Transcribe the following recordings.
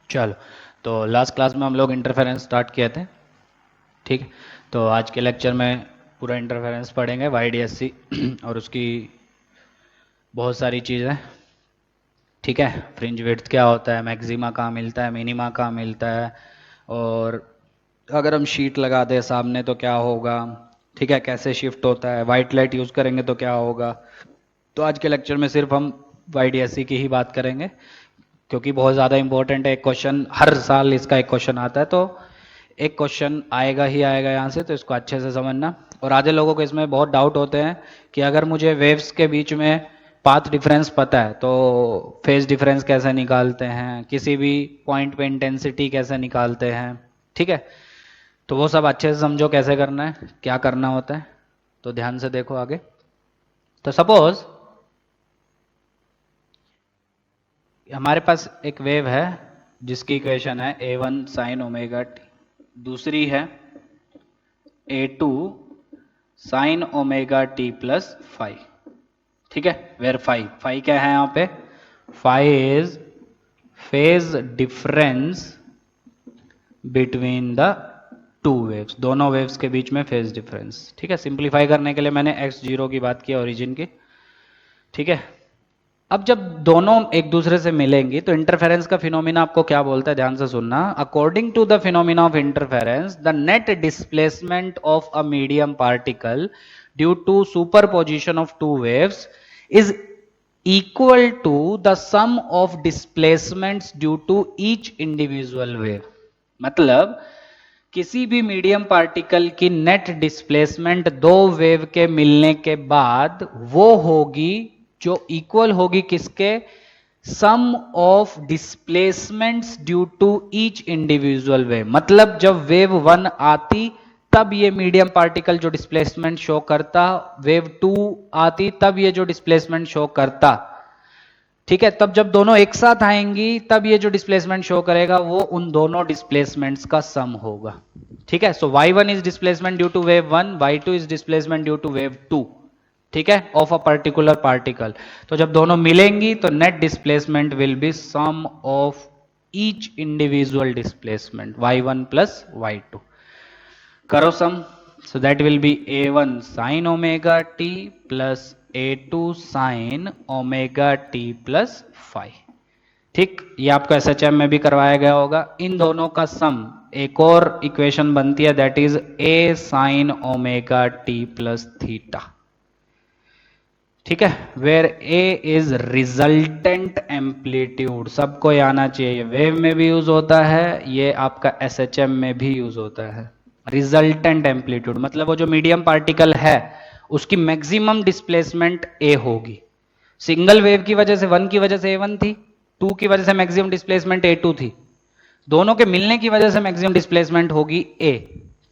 चलो, तो last class में हम लोग इंटरफेरेंस स्टार्ट किए थे। ठीक है, तो आज के लेक्चर में पूरा इंटरफेरेंस पढ़ेंगे YDSC और उसकी बहुत सारी चीज़ें। ठीक है, फ्रिंज विड्थ क्या होता है, मैक्सिमा कहाँ मिलता है, मिनिमा कहाँ मिलता है, और अगर हम शीट लगा दें सामने तो क्या होगा। ठीक है, कैसे शिफ्ट होता है, वाइट लाइट यूज़ करेंगे तो क्या होगा। तो आज के लेक्चर में सिर्फ हम YDSC की ही बात करेंगे, क्योंकि बहुत ज़्यादा इंपॉर्टेंट है। एक क्वेश्चन हर साल इसका एक क्वेश्चन आता है, तो एक क्वेश्चन आएगा ही आएगा यहाँ से, तो इसको अच्छे से समझना। और आधे लोगों को इसमें बहुत डाउट होते हैं कि अगर मुझे वेव्स के बीच में पाथ डिफरेंस पता है तो फेज डिफरेंस कैसे निकालते हैं, किसी भी पॉइंट पे इंटेंसिटी कैसे निकालते हैं। ठीक है, तो वो सब अच्छे से समझो कैसे करना है, क्या करना होता है। तो ध्यान से देखो आगे। तो सपोज हमारे पास एक वेव है जिसकी इक्वेशन है A1 साइन ओमेगा टी, दूसरी है A2 sine omega t plus five. ठीक है, वेर फाइव, फाइव क्या है यहाँ पे, five is phase difference between the two waves, दोनों वेव्स के बीच में फेज डिफरेंस। ठीक है, सिंप्लीफाई करने के लिए मैंने x0 की बात की, ओरिजिन की। ठीक है, अब जब दोनों एक दूसरे से मिलेंगी तो इंटरफेरेंस का फिनोमिना आपको क्या बोलता है, ध्यान से सुनना। According to the phenomena of interference, the net displacement of a medium particle due to superposition of two waves is equal to the sum of displacements due to each individual wave. मतलब किसी भी medium particle की net displacement दो wave के मिलने के बाद वो होगी जो इक्वल होगी किसके, sum of displacements due to each individual wave. मतलब जब वेव वन आती तब ये मीडियम पार्टिकल जो डिस्प्लेसमेंट शो करता, वेव टू आती तब ये जो डिस्प्लेसमेंट शो करता। ठीक है, तब जब दोनों एक साथ आएंगी तब ये जो डिस्प्लेसमेंट शो करेगा वो उन दोनों डिस्प्लेसमेंट्स का सम होगा। ठीक है, so y1 is displacement due to wave one, y2 is displacement due to wave two. ठीक है, ऑफ अ पर्टिकुलर पार्टिकल। तो जब दोनों मिलेंगी तो net displacement will be sum of each individual displacement y1 plus y2। करो sum, so that will be A1 sine omega t plus A2 sine omega t plus five. ठीक, ये आपको SHM में भी करवाया गया होगा। इन दोनों का सम एक और इक्वेशन बनती है, that is A sine omega t plus theta. ठीक है, where A is resultant amplitude, सबको ये आना चाहिए, वेव में भी यूज होता है, ये आपका SHM में भी यूज होता है। रिजल्टेंट एम्पलीट्यूड मतलब वो जो मीडियम पार्टिकल है उसकी मैक्सिमम डिस्प्लेसमेंट A होगी। सिंगल वेव की वजह से, वन की वजह से A1 थी, टू की वजह से मैक्सिमम डिस्प्लेसमेंट A2 थी, दोनों के मिलने की वजह से मैक्सिमम डिस्प्लेसमेंट होगी A।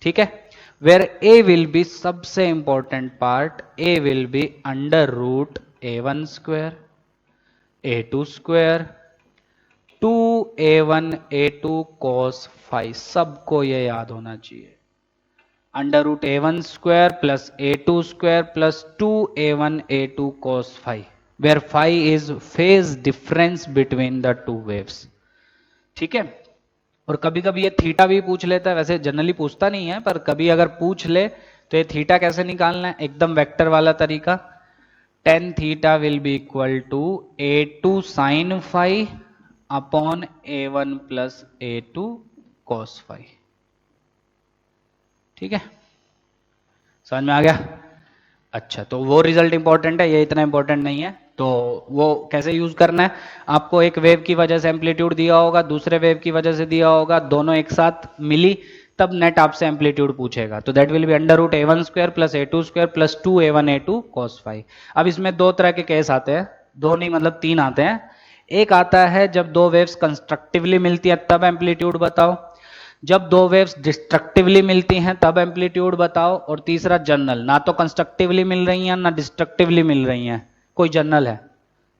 ठीक है, वेर A विल बी, सबसे important part, A will be under root A1 square A2 square 2A1 A2 cos phi. सबको ये याद होना चाहिए, under root A1 square plus A2 square plus 2A1 A2 cos phi, where phi is phase difference between the two waves. ठीक है, और कभी कभी ये थीटा भी पूछ लेता है, वैसे जनरली पूछता नहीं है पर कभी अगर पूछ ले तो ये थीटा कैसे निकालना है, एकदम वेक्टर वाला तरीका। Tan theta will be equal to A2 sine phi upon A1 plus A2 cos phi. ठीक है, समझ में आ गया। अच्छा, तो वो रिजल्ट इंपॉर्टेंट है, ये इतना इंपॉर्टेंट नहीं है। तो वो कैसे यूज करना है, आपको एक वेव की वजह से एम्पलीट्यूड दिया होगा, दूसरे वेव की वजह से दिया होगा, दोनों एक साथ मिली तब नेट आपसे एम्पलीट्यूड पूछेगा। तो that will be under root A1 square plus A2 square plus 2A1 A2 cos phi. अब इसमें दो तरह के केस आते हैं, दो नहीं मतलब तीन आते हैं। एक आता है जब दो वेव्स कंस्ट्रक्टिवली मिलती है तब एम्पलीट्यूड बताओ, जब दो वेव्स डिस्ट्रक्टिवली मिलती हैं तब एम्पलीट्यूड बताओ, और तीसरा जनरल, ना तो कंस्ट्रक्टिवली मिल रही हैं ना डिस्ट्रक्टिवली मिल रही हैं, कोई जनरल है।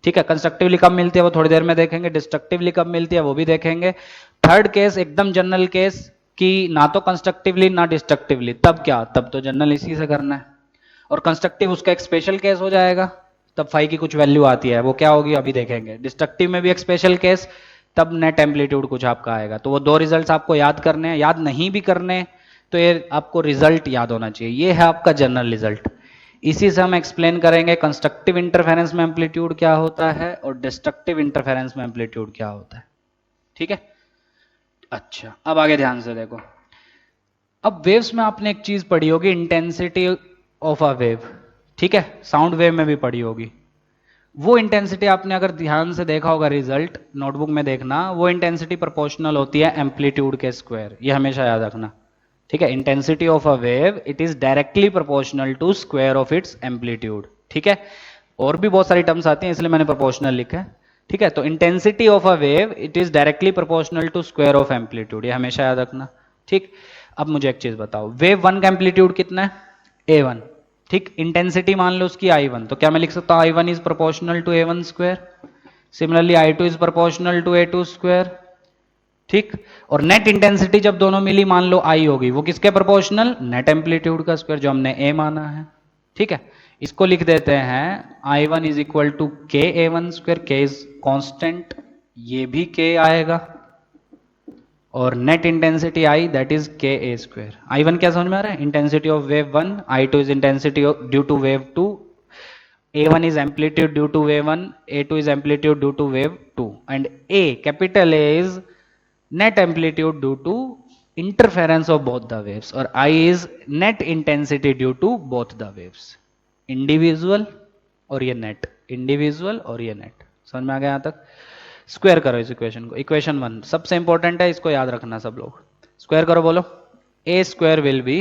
ठीक है, कंस्ट्रक्टिवली कब मिलती है वो थोड़ी देर में देखेंगे, डिस्ट्रक्टिवली कब मिलती है वो भी देखेंगे। थर्ड केस एकदम जनरल केस कि ना तो कंस्ट्रक्टिवली ना डिस्ट्रक्टिवली, तब क्या, तब तो जनरल इसी से करना है। और कंस्ट्रक्टिव उसका एक स्पेशल केस हो जाएगा, तब फाइव की कुछ वैल्यू आती है, वो क्या होगी अभी देखेंगे। डिस्ट्रक्टिव में भी एक स्पेशल केस तब नेट एम्पलीट्यूड कुछ आपका आएगा। तो वो दो रिजल्ट्स आपको याद करने हैं, याद नहीं भी करने तो ये आपको रिजल्ट याद होना चाहिए। ये है आपका जनरल रिजल्ट। इसी से हम एक्सप्लेन करेंगे कंस्ट्रक्टिव इंटरफेरेंस में एम्पलीट्यूड क्या होता है और डिस्ट्रक्टिव इंटरफेरेंस में एम्पलीट्यूड क्या होता है। ठीक है, अच्छा अब आगे ध्यान से देखो। अब वेव्स में आपने एक चीज पढ़ी होगी, इंटेंसिटी ऑफ अ वेव। ठीक है, साउंड वेव में भी पढ़ी होगी। वो इंटेंसिटी आपने अगर ध्यान से देखा होगा, रिजल्ट नोटबुक में देखना, वो इंटेंसिटी प्रोपोर्शनल होती है एम्पलीट्यूड के स्क्वायर। ये हमेशा याद रखना। ठीक है, intensity of a wave it is directly proportional to square of its amplitude. ठीक है, और भी बहुत सारी टर्म्स आती हैं इसलिए मैंने प्रोपोर्शनल लिखा है। ठीक है, तो intensity of a wave it is directly proportional to square of amplitude, ये हमेशा याद रखना। ठीक, अब मुझे एक चीज बताओ, वेव वन का एम्पलीट्यूड कितना है? A1। ठीक, इंटेंसिटी मान लो उसकी I1, तो क्या मैं लिख सकता हूं I1 is proportional to A1 square. Similarly I2 is proportional to A2 square. ठीक, और नेट इंटेंसिटी जब दोनों मिली मान लो I होगी, वो किसके प्रोपोर्शनल? नेट एम्पलीट्यूड का स्क्वायर, जो हमने A माना है। ठीक है, इसको लिख देते हैं I1 इज इक्वल टू के A1 स्क्वायर, के इज कॉन्स्टेंट, ये भी के आएगा, और net intensity I that is के ए स्क्वायर। I1 क्या समझ में आ रहा है? Intensity of wave 1, I2 is intensity due to wave 2, A1 is amplitude due to wave 1, A2 is amplitude due to wave 2, and A capital A is net amplitude due to interference of both the waves, और I is net intensity due to both the waves, individual और ये net, individual और ये net. समझ में आ गया यहां तक? स्क्वायर करो इस इक्वेशन को, इक्वेशन 1 सबसे इंपॉर्टेंट है, इसको याद रखना सब लोग। स्क्वायर करो, बोलो। A square will be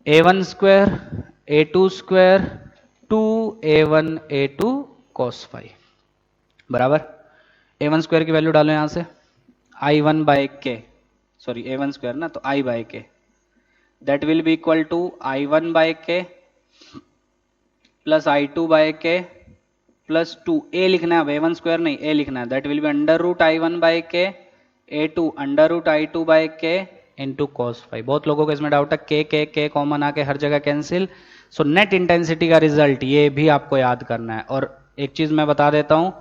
A1 square A2 square 2A1 A2 cos phi बराबर। A1 स्क्वायर की वैल्यू डालो यहां से, I1 बाय के, सॉरी A1 स्क्वायर ना, तो I by K, that will be equal to I1 by K plus I2 by K plus 2, A लिखना है, A1 स्क्वायर नहीं, ए लिखना है, that will be under root I1 by K A2 under root I2 by K into cos phi. बहुत लोगों को इसमें doubt है, के कॉमन आके हर जगह कैंसिल। सो नेट इंटेंसिटी का रिजल्ट ये भी आपको याद करना है। और एक चीज मैं बता देता हूं,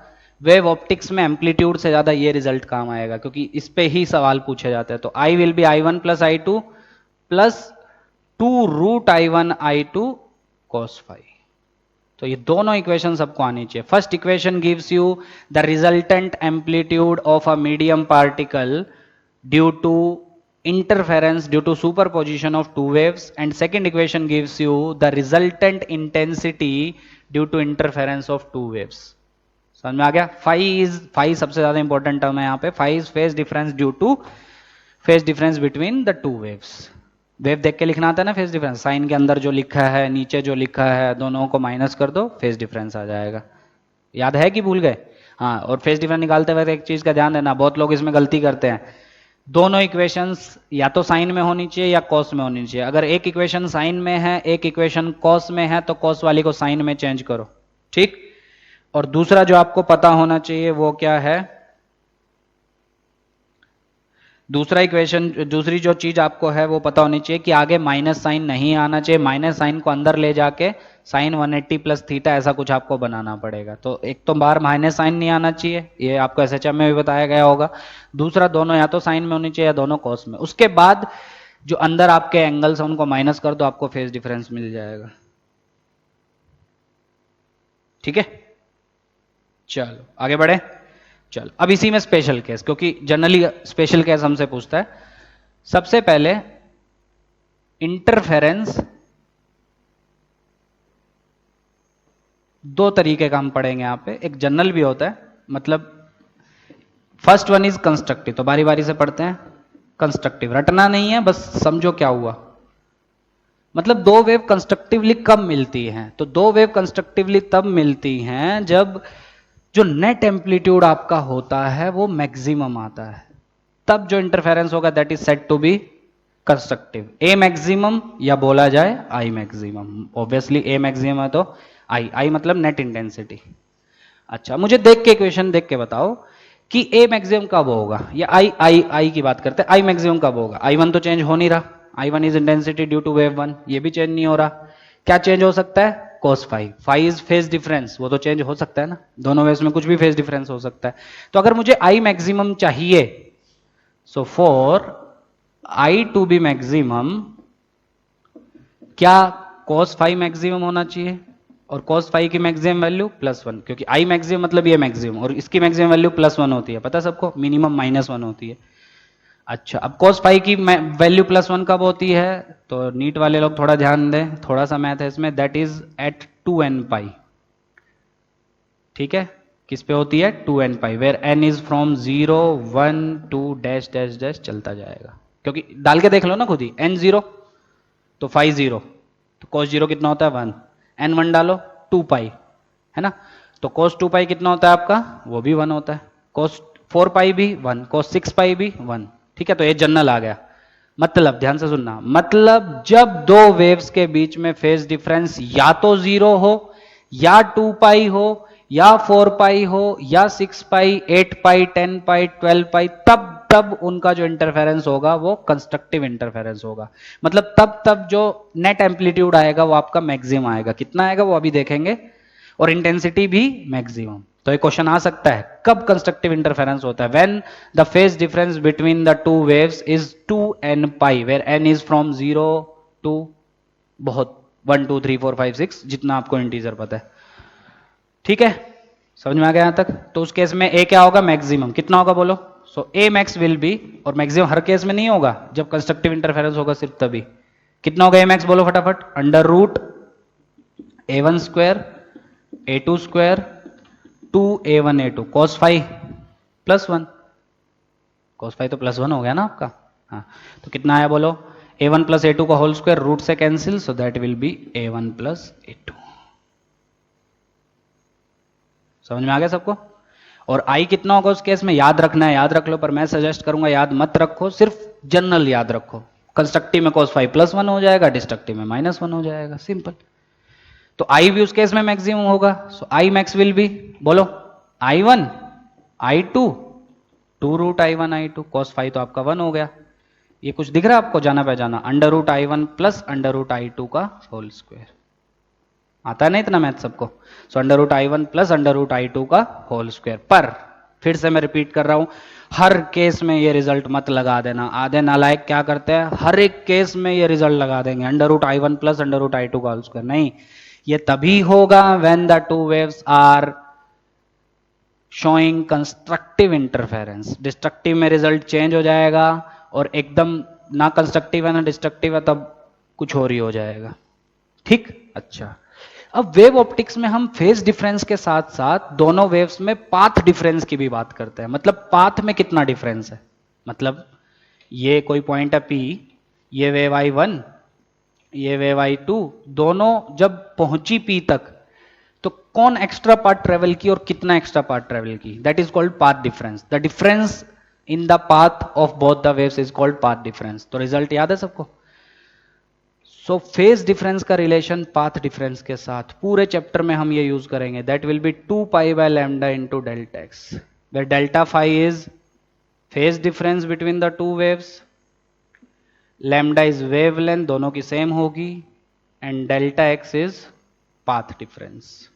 वेव ऑप्टिक्स में एम्पलीट्यूड से ज्यादा ये रिजल्ट काम आएगा, क्योंकि इस पे ही सवाल पूछे जाते हैं। तो I will be I1 plus I2 plus 2 root I1 I2 cos phi. तो ये दोनों इक्वेशन सबको आनी चाहिए। First equation gives you the resultant amplitude of a medium particle due to interference due to superposition of two waves, and second equation gives you the resultant intensity due to interference of two waves. समझ में आ गया? Phi सबसे ज्यादा important term है यहाँ पे। Phi is phase difference due to phase difference between the two waves. Wave देख के लिखना आता है ना फेज डिफरेंस, साइन के अंदर जो लिखा है नीचे जो लिखा है दोनों को माइनस कर दो, फेज डिफरेंस आ जाएगा। याद है कि भूल गए? हाँ, और फेज डिफरेंस निकालते वक्त एक चीज का ध्यान देना, बहुत लोग इसमें गलती करते हैं, दोनों इक्वेशंस या तो साइन में होनी चाहिए या कॉस में होनी चाहिए। अगर एक इक्वेशन साइन में है, एक इक्वेशन कॉस में है, तो कॉस वाली को साइन में चेंज करो। ठीक, और दूसरा जो आपको पता होना चाहिए वो क्या है, दूसरा इक्वेशन, दूसरी जो चीज आपको है वो पता होनी चाहिए कि आगे माइनस साइन नहीं आना चाहिए, माइनस साइन को अंदर ले जाके साइन 180 प्लस थीटा ऐसा कुछ आपको बनाना पड़ेगा। तो एक तो बार माइनस साइन नहीं आना चाहिए, ये आपको एसएचएम में भी बताया गया होगा। दूसरा, दोनों या तो साइन में होनी चाहिए या दोनों कॉस में। उसके बाद जो अंदर आपके एंगल्स हैं उनको माइनस कर दो, आपको फेज डिफरेंस मिल जाएगा। ठीक है, चलो आगे बढ़े। चल अब इसी में स्पेशल केस, क्योंकि जनरली स्पेशल केस हमसे पूछता है। सबसे पहले इंटरफेरेंस दो तरीके का हम पढ़ेंगे यहां पे, एक जनरल भी होता है, मतलब फर्स्ट वन इज कंस्ट्रक्टिव, तो बारी बारी से पढ़ते हैं। कंस्ट्रक्टिव रटना नहीं है, बस समझो क्या हुआ। मतलब दो वेव कंस्ट्रक्टिवली कब मिलती हैं? तो दो वेव कंस्ट्रक्टिवली तब मिलती हैं जब जो नेट एम्पलीट्यूड आपका होता है वो मैक्सिमम आता है, तब जो इंटरफेरेंस होगा that is said to be constructive. A maximum या बोला जाए I maximum, obviously A maximum है तो आई मतलब नेट इंटेंसिटी। अच्छा, मुझे देख के इक्वेशन देख के बताओ कि ए मैक्सिमम कब होगा, या आई की बात करते हैं, आई मैक्सिमम कब होगा? I1 तो चेंज हो नहीं रहा, I1 is intensity due to wave 1, ये भी चेंज नहीं हो रहा। क्या चेंज हो सकता है? cos phi. Phi is phase difference, वो तो चेंज हो सकता है ना, दोनों वेव्स में कुछ भी फेज डिफरेंस हो सकता है. तो अगर मुझे आई मैक्सिमम चाहिए, so for I to be maximum, क्या cos फाई मैक्सिमम होना चाहिए, और cos फाई की मैक्सिमम वैल्यू +1, क्योंकि आई मैक्सिमम मतलब ये मैक्सिमम, और इसकी मैक्सिमम वैल्यू +1 होती है, पता है सबको, मिनिमम -1 होती है. अच्छा, अब cos फाई की वैल्यू +1 कब होती है, तो नीट वाले लोग थोड़ा ध्यान दें, थोड़ा सा मैथ है इसमें, दैट इज एट 2n पाई. ठीक है, किस पे होती है, 2n pi, where n is from 0 1 2 dash dash dash चलता जाएगा, क्योंकि डाल के देख लो ना खुद ही, n 0 तो फाई 0, तो cos 0 कितना होता है 1, n 1 डालो 2 पाई, है ना, तो cos 2 पाई कितना होता है आपका, वो भी 1 होता है, cos 4 पाई भी 1, cos 6 पाई भी 1. ठीक है, तो ये जनरल आ गया. मतलब ध्यान से सुनना, मतलब जब दो वेव्स के बीच में फेज डिफरेंस या तो 0 हो, या 2 पाई हो, या 4 पाई हो, या 6 पाई, 8 पाई, 10 पाई, 12 पाई, तब उनका जो इंटरफेरेंस होगा वो कंस्ट्रक्टिव इंटरफेरेंस होगा. मतलब तब जो नेट एम्पलीट्यूड आएगा वो आपका मैक्सिमम आएगा. कितना आएगा वो अभी देखेंगे, और इंटेंसिटी भी मैक्सिमम. तो एक क्वेश्चन आ सकता है, कब कंस्ट्रक्टिव इंटरफेरेंस होता है, when the phase difference between the two waves is 2n pi, where n is from 0 to बहुत 1 2 3 4 5 6 जितना आपको इंटीजर पता है. ठीक है, समझ में आ गया यहां तक. तो उस केस में a क्या होगा, मैक्सिमम कितना होगा बोलो. सो a मैक्स विल बी, और मैक्सिमम हर केस में नहीं होगा, जब कंस्ट्रक्टिव इंटरफेरेंस होगा सिर्फ तभी. कितना होगा a मैक्स बोलो फटाफट, under root a1 square a2 square 2a1 a2 cos phi +1, cos phi तो +1 हो गया ना आपका. हाँ, तो कितना आया बोलो, a1 प्लस a2 का होल स्क्वायर, रूट से cancel, so that will be a1 plus a2. समझ में आ गया सबको. और i कितना होगा उस केस में, याद रखना है, याद रख लो, पर मैं सजेस्ट करूंगा याद मत रखो, सिर्फ जनरल याद रखो. कंस्ट्रक्टिव में cos फाई +1 हो जाएगा, डिस्ट्रक्टिव में -1 हो जाएगा, सिंपल. तो i भी उस केस में मैक्सिमम होगा, सो i मैक्स विल बी, बोलो i1 i2 2 root i1 i2, cos phi तो आपका 1 हो गया. ये कुछ दिख रहा है आपको, जाना पहचाना, under root i1 plus under root i2 का होल स्क्वायर. आता है ना इतना मैथ सबको. So under root i1 plus under root i2 का होल स्क्वायर. पर फिर से मैं रिपीट कर रहा हूं, हर केस में ये रिजल्ट मत लगा देना. आधे नालायक क्या करते हैं, हर एक केस में ये रिजल्ट लगा देंगे, under root i1 plus under root i2 का होल स्क्वायर. नहीं, ये तभी होगा when the two waves are showing constructive interference. Destructive में रिजल्ट चेंज हो जाएगा, और एकदम ना कंस्ट्रक्टिव है ना डिस्ट्रक्टिव है, तब कुछ और ही हो जाएगा. ठीक, अच्छा. अब वेव ऑप्टिक्स में हम फेज डिफरेंस के साथ साथ दोनों वेव्स में पाथ डिफरेंस की भी बात करते हैं. मतलब पाथ में कितना डिफरेंस है, मतलब ये कोई पॉइंट है P, ये वेव I1, ये वेव I2, दोनों जब पहुंची P तक, तो कौन एक्स्ट्रा पार्ट ट्रेवल की और कितना एक्स्ट्रा पार्ट ट्रेवल की, that is called path difference. The difference in the path of both the waves is called path difference. तो रिजल्ट याद है सबको. सो फेज डिफरेंस का रिलेशन पाथ डिफरेंस के साथ पूरे चैप्टर में हम ये यूज करेंगे. That will be 2 pi by lambda into delta x, where delta phi is phase difference between the two waves, lambda is wavelength, दोनों की सेम होगी, and delta x is path difference.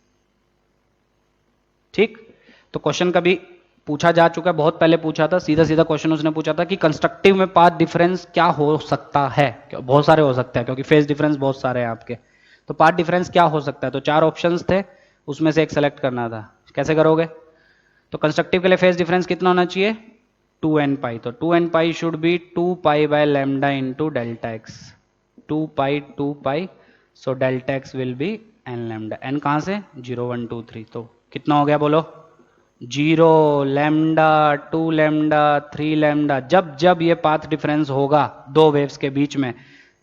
ठीक, तो question कभी पूछा जा चुका है, बहुत पहले पूछा था, सीधा सीधा क्वेश्चन उसने पूछा था कि कंस्ट्रक्टिव में पाथ डिफरेंस क्या हो सकता है. बहुत सारे हो सकते हैं, क्योंकि फेज डिफरेंस बहुत सारे हैं आपके. तो पाथ डिफरेंस क्या हो सकता है, तो 4 ऑप्शंस थे, उसमें से एक सेलेक्ट करना था. कैसे करोगे, तो कंस्ट्रक्टिव के लिए फेज डिफरेंस कितना होना चाहिए, 2n पाई. तो 2n pi should be 2 pi by lambda into delta x, 2 pi, so delta x will B n lambda. n कहां से, 0 1 2 3, तो कितना हो गया बोलो, 0 लैम्डा 2 लैम्डा 3 लैम्डा. जब ये पाथ डिफरेंस होगा दो वेव्स के बीच में,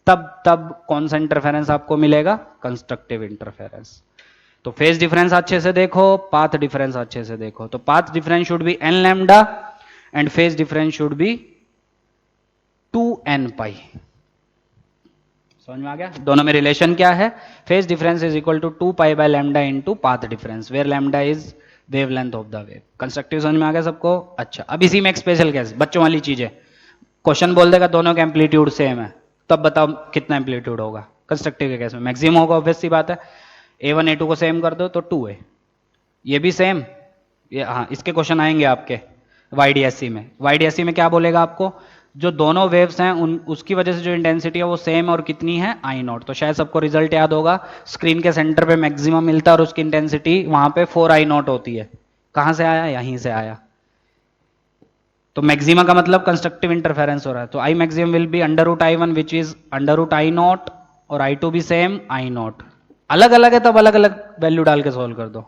तब कौन सा इंटरफेरेंस आपको मिलेगा, कंस्ट्रक्टिव इंटरफेरेंस. तो फेज डिफरेंस अच्छे से देखो, पाथ डिफरेंस अच्छे से देखो. तो path difference should be n lambda and phase difference should be 2n pi. समझ में आ गया. दोनों में रिलेशन क्या है, phase difference is equal to 2 pi by lambda into path difference, where lambda is wavelength of the wave. Constructive समझ में आ गया सबको. अच्छा, अब इसी में एक स्पेशल केस, बच्चों वाली चीज है. क्वेश्चन बोल देगा दोनों का एम्पलीट्यूड सेम है, तब बताओ कितना एम्पलीट्यूड होगा. कंस्ट्रक्टिव के केस में मैक्सिमम होगा, ऑब्वियस सी बात है. A1 A2 को सेम कर दो तो 2A, ये भी सेम, ये हाँ इसके क्वेश्चन आएंगे आपके YDSC में। YDSC में क्या बोलेगा आपको, जो दोनों वेव्स हैं उन उसकी वजह से जो इंटेंसिटी है वो सेम और कितनी है आई नॉट। तो शायद सबको रिजल्ट याद होगा, स्क्रीन के सेंटर पे मैक्सिमम मिलता है और उसकी इंटेंसिटी वहां पे 4 आई नॉट होती है। कहां से आया, यहीं से आया। तो मैक्सिमा का मतलब कंस्ट्रक्टिव इंटरफेरेंस हो रहा है, तो I maximum will be under root I one which is under root I naught, और आई टू भी सेम आई नॉट। अलग अलग है तब अलग अलग वैल्यू डाल के सोल्व कर दो।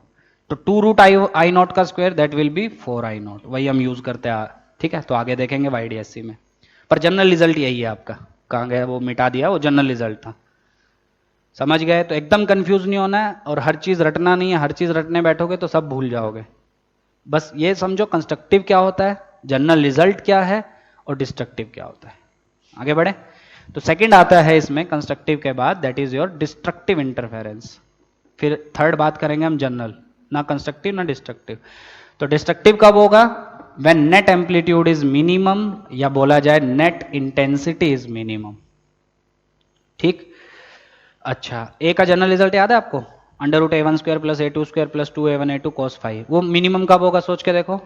तो 2 रूट आई नॉट का square that will B 4 I not, वही हम यूज करते हैं। ठीक है, तो आगे देखेंगे YDSC में, पर जनरल रिजल्ट यही है आपका। कहाँ गया, वो मिटा दिया, वो जनरल रिजल्ट था। समझ गए, तो एकदम कंफ्यूज नहीं होना है और हर चीज रटना नहीं है, हर चीज रटने बैठोगे तो सब भूल जाओगे। बस ये समझो कंस्ट्रक्टिव क्या होता है, जनरल रिजल्ट क्या है और डिस्ट्रक्टिव क्या होता है। आगे बढ़े, तो सेकंड आता है इसमें कंस्ट्रक्टिव के बाद, that is your destructive interference. फिर थर्ड बात करेंगे हम जनरल, ना कंस्ट्रक्टिव ना डिस्ट्रक्टिव। तो डिस्ट्रक्टिव कब होगा, when net amplitude is minimum, या बोला जाए नेट इंटेंसिटी इज मिनिमम। ठीक, अच्छा ए का जनरल रिजल्ट याद है आपको, under root A1 square plus A2 square plus 2A1 A2 cos phi. वो मिनिमम कब होगा सोच के देखो,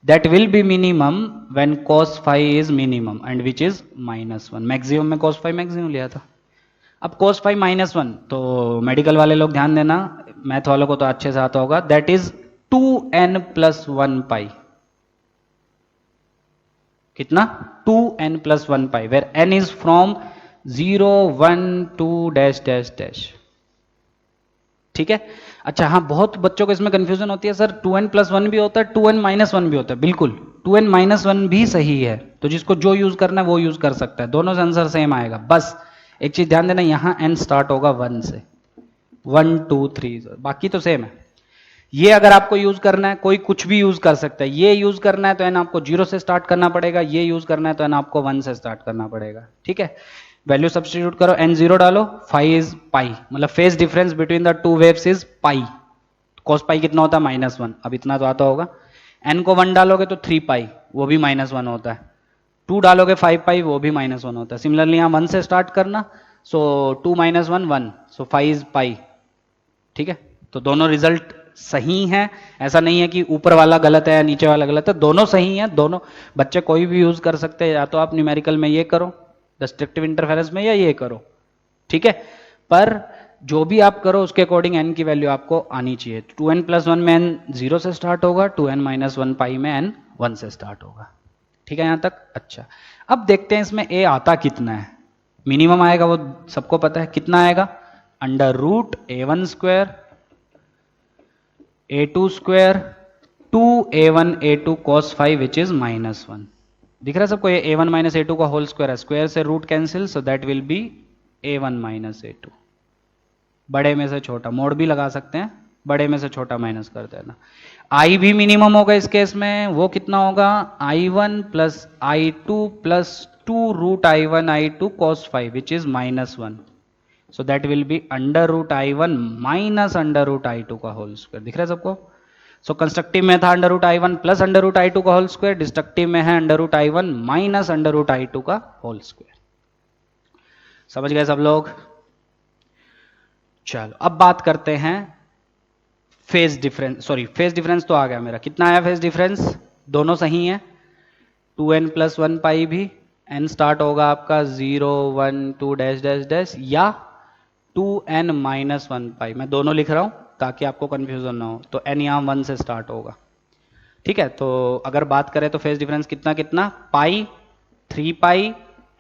that will be minimum when cos phi is minimum and which is -1। Maximum में cos फाइव मैक्सिमम लिया था। अब cos फाइव -1, तो मेडिकल वाले लोग ध्यान देना, मैथ वालों को तो अच्छे से आता होगा, दैट इज 2n + 1 पाई। कितना, 2n + 1 pi, where n is from 0 1 2 dash dash dash. ठीक है, अच्छा हाँ, बहुत बच्चों को इसमें कंफ्यूजन होती है, सर 2n + 1 भी होता है, 2n - 1 भी होता है। बिल्कुल 2n - 1 भी सही है, तो जिसको जो यूज करना है वो यूज कर सकता है, दोनों से आंसर सेम आएगा। बस एक चीज ध्यान देना, यहां n स्टार्ट होगा 1 से, 1 2 3, बाकी तो सेम है। ये अगर आपको यूज करना है, कोई कुछ भी यूज कर सकता है, ये यूज करना है तो n आपको 0 से स्टार्ट करना पड़ेगा, ये यूज करना है तो n आपको 1 से स्टार्ट करना पड़ेगा। ठीक है, वैल्यू सब्स्टिट्यूट करो, n0 डालो, फाइव इज पाई, मतलब phase difference between the two waves is pi. cos पाई कितना होता है, -1, अब इतना तो आता होगा। n को 1 डालोगे तो 3 पाई, वो भी -1 होता है। 2 डालोगे 5 पाई, वो भी -1 होता है। सिमिलरली यहाँ 1 से स्टार्ट करना, सो 2 - 1 1, सो 5 इज पाई। ठीक है, तो दोनों रिजल्ट सही हैं, ऐसा नहीं है कि ऊपर वाला गलत है या नीचे वाला गलत है, दोनों सही हैं। दोनों बच्चे कोई भी यूज कर सकते हैं, या तो आप न्यूमेरिकल में ये करो डिस्ट्रक्टिव इंटरफेरेंस में, या ये करो। ठीक है, पर जो भी आप करो उसके अकॉर्डिंग n की वैल्यू आपको आनी चाहिए। 2n + 1 में n 0 से स्टार्ट होगा, 2n - 1 पाई में n 1 से स्टार्ट होगा। ठीक है यहां तक, अच्छा अब देखते हैं इसमें a आता कितना है। मिनिमम आएगा वो सबको पता है, कितना आएगा, under root A1 square A2 square 2A1 A2 cos 5 which is -1। दिख रहा है सबको, ये A1 - A2 का होल स्क्वायर है, स्क्वायर से root cancel, so that will be A1 - A2। बड़े में से छोटा मोड़ भी लगा सकते हैं, बड़े में से छोटा माइनस कर देना। I भी मिनिमम होगा इस केस में, वो कितना होगा, I1 + I2 + 2 root I1 I2 cos 5 which is -1, so that will be under root I1 minus under root I2 का होल स्क्वायर। दिख रहा है सबको, सो कंस्ट्रक्टिव में था under root I1 plus under root I2 का होल स्क्वायर, डिस्ट्रक्टिव में है under root I1 minus under root I2 का होल स्क्वायर। समझ गए सब लोग, चलो अब बात करते हैं phase difference. Sorry, phase difference तो आ गया मेरा, कितना आया फेज डिफरेंस, दोनों सही है, 2n + 1 पाई भी, n स्टार्ट होगा आपका 0 1 2 डैश डैश डैश, या 2n - 1 पाई, मैं दोनों लिख रहा हूं ताकि आपको कंफ्यूजन ना हो। तो n यहां 1 से स्टार्ट होगा। ठीक है, तो अगर बात करें तो फेज डिफरेंस कितना कितना, पाई, 3 पाई,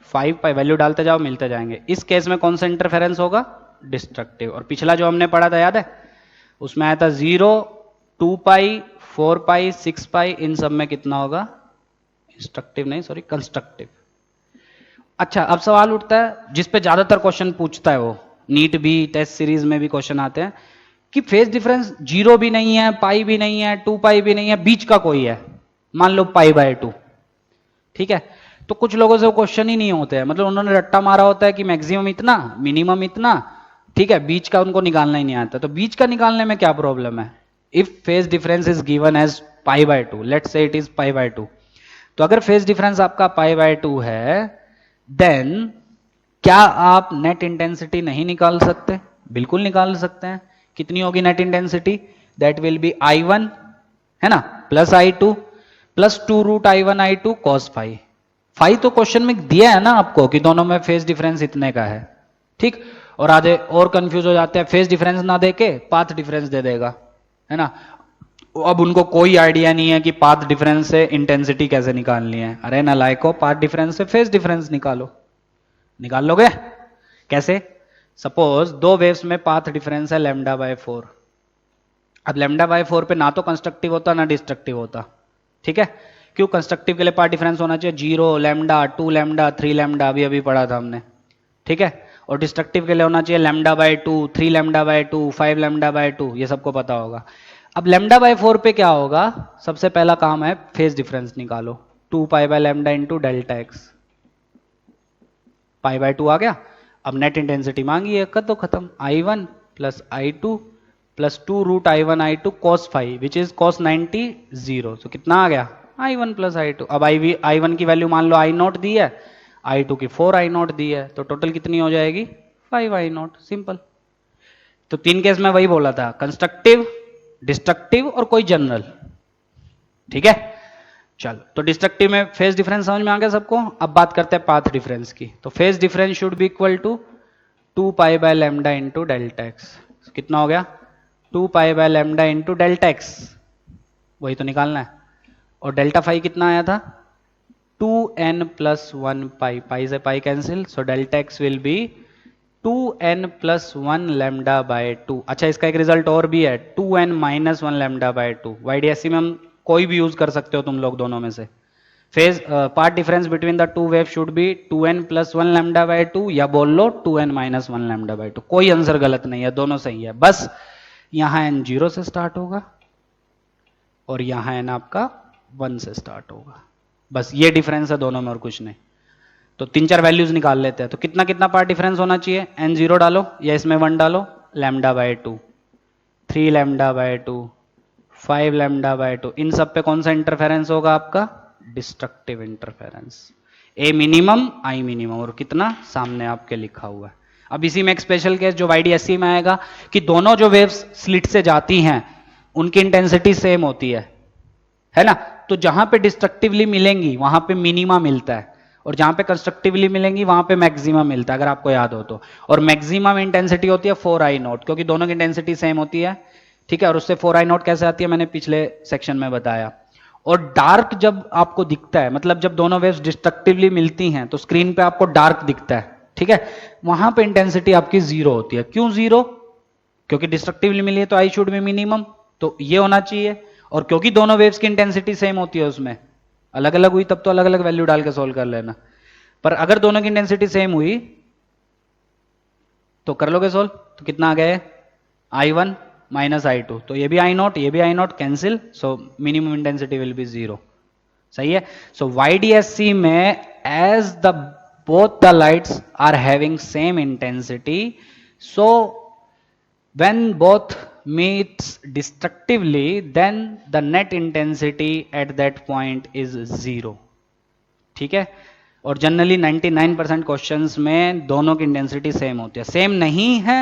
5 पाई, वैल्यू डालते जाओ मिलते जाएंगे। इस केस में कौन सा इंटरफेरेंस होगा, डिस्ट्रक्टिव। और पिछला जो हमने पढ़ा था याद है, उसमें आया था 0 2 पाई 4 पाई 6 पाई, इन सब में कितना होगा, डिस्ट्रक्टिव नहीं सॉरी कंस्ट्रक्टिव। अच्छा अब सवाल उठता है जिस पे ज्यादातर क्वेश्चन पूछता है, वो नीट भी टेस्ट सीरीज में भी क्वेश्चन आते हैं कि फेज डिफरेंस 0 भी नहीं है, पाई भी नहीं है, 2 पाई भी नहीं है, बीच का कोई है, मान लो π/2। ठीक है, तो कुछ लोगों से वो क्वेश्चन ही नहीं होते हैं, मतलब उन्होंने रट्टा मारा होता है कि मैक्सिमम इतना मिनिमम इतना, ठीक है, बीच का उनको निकालना ही नहीं आता। तो बीच का निकालने में क्या प्रॉब्लम है, if phase difference is given as π/2, let's say it is π/2, तो अगर फेज डिफरेंस आपका π/2 है, देन क्या आप नेट इंटेंसिटी नहीं निकाल सकते, बिल्कुल निकाल सकते हैं। कितनी होगी net intensity? That will be I1, है ना, plus I2 plus 2√I1I2 cos phi. Phi तो क्वेश्चन में दिया है ना आपको कि दोनों में फेज डिफरेंस इतने का है, ठीक। और आधे और कंफ्यूज हो जाते हैं, फेज डिफरेंस ना देके पाथ डिफरेंस दे देगा, है ना। अब उनको कोई आइडिया नहीं है कि पाथ डिफरेंस से इंटेंसिटी कैसे निकालनी है। अरे नालायको, पाथ डिफरेंस से फेज डिफरेंस निकालो। निकाल लोगे? कैसे? सपोज दो वेव्स में पाथ डिफरेंस है λ/4। अब λ/4 पे ना तो कंस्ट्रक्टिव होता ना डिस्ट्रक्टिव होता, ठीक है। क्यों? कंस्ट्रक्टिव के लिए पाथ डिफरेंस होना चाहिए 0, λ, 2 λ, 3 λ, अभी अभी पढ़ा था हमने, ठीक है। और डिस्ट्रक्टिव के लिए होना चाहिए λ/2, 3 λ/2, 5 λ/2, ये सबको पता होगा। अब λ/4 पे क्या होगा? सबसे पहला काम है फेज डिफरेंस निकालो, 2π/λ इंटू डेल्टा एक्स। π/2 आ गया। अब नेट इंटेंसिटी मांगी है, तो खत्म, I1 plus I2 plus 2√I1I2 cos phi which is cos 90 0। तो कितना आ गया? I1 plus I2। अब I1 की वैल्यू मान लो I0 दी है, I2 की 4I0 दी है, तो टोटल कितनी हो जाएगी? 5I0। सिंपल। तो तीन केस में वही बोला था, कंस्ट्रक्टिव, डिस्ट्रक्टिव और कोई जनरल, ठीक है। चलो, तो डिस्ट्रक्टिव में फेज डिफरेंस समझ में आ गया सबको। अब बात करते हैं पाथ डिफरेंस की। तो phase difference should be equal to 2π/λ into delta x. कितना हो गया? 2π/λ इंटू डेल्टा एक्स, वही तो निकालना है। और डेल्टा फाई कितना आया था? 2n प्लस 1 पाई, पाई से pi cancel, so delta x will B 2n plus 1 λ/2। अच्छा, इसका एक रिजल्ट और भी है, 2n माइनस 1 λ/2। YDSC में हम कोई भी यूज कर सकते हो तुम लोग दोनों में से। Phase path difference between the to wave should be 2n plus 1 λ/2 या बोल लो 2n माइनस 1 λ/2। कोई आंसर गलत नहीं है, दोनों सही है। बस यहां n 0 से स्टार्ट होगा और यहां n आपका 1 से स्टार्ट होगा। बस ये डिफरेंस है दोनों में और कुछ नहीं। तो तीन चार वैल्यूज निकाल लेते हैं। तो कितना कितना पार्ट डिफरेंस होना चाहिए? n0 डालो या इसमें 1 डालो, λ/2, 3 λ/2, 5 λ/2। इन सब पे कौन सा इंटरफेरेंस होगा आपका? Destructive interference. A minimum, I minimum, और कितना सामने आपके लिखा हुआ है। अब इसी में एक स्पेशल केस जो YDSC में आएगा कि दोनों जो वेव्स स्लिट से जाती हैं उनकी इंटेंसिटी सेम होती है ना। तो जहां पे डिस्ट्रक्टिवली मिलेंगी वहां पे मिनिमा मिलता है, और जहां पे कंस्ट्रक्टिवली मिलेंगी वहां पे मैक्सिमम मिलता है, अगर आपको याद हो तो। और मैक्सिमम इंटेंसिटी होती है 4I0, क्योंकि दोनों की इंटेंसिटी सेम होती है, ठीक है। और उससे 4I0 कैसे आती है मैंने पिछले सेक्शन में बताया। और डार्क जब आपको दिखता है, मतलब जब दोनों वेव्स डिस्ट्रक्टिवली मिलती हैं तो स्क्रीन पे आपको डार्क दिखता है, ठीक है। वहां पे इंटेंसिटी आपकी 0 होती है। क्यों 0? क्योंकि डिस्ट्रक्टिवली मिली है तो आई शुड बी मिनिमम, तो ये होना चाहिए। और क्योंकि दोनों वेव्स की इंटेंसिटी सेम होती है, उसमें अलग अलग हुई तब तो अलग अलग वैल्यू डाल के सोल्व कर लेना। पर अगर दोनों की इंटेंसिटी सेम हुई तो कर लोगे सोल्व। तो कितना आ गया? I1 माइनस I2, तो ये भी I0 ये भी I0 cancel, so minimum intensity will be 0। सही है। सो YDSC में as the both the lights are having same intensity, so when both meets destructively then the net intensity at that point is 0, ठीक है। और generally 99% questions में दोनों की intensity same होती है। सेम नहीं है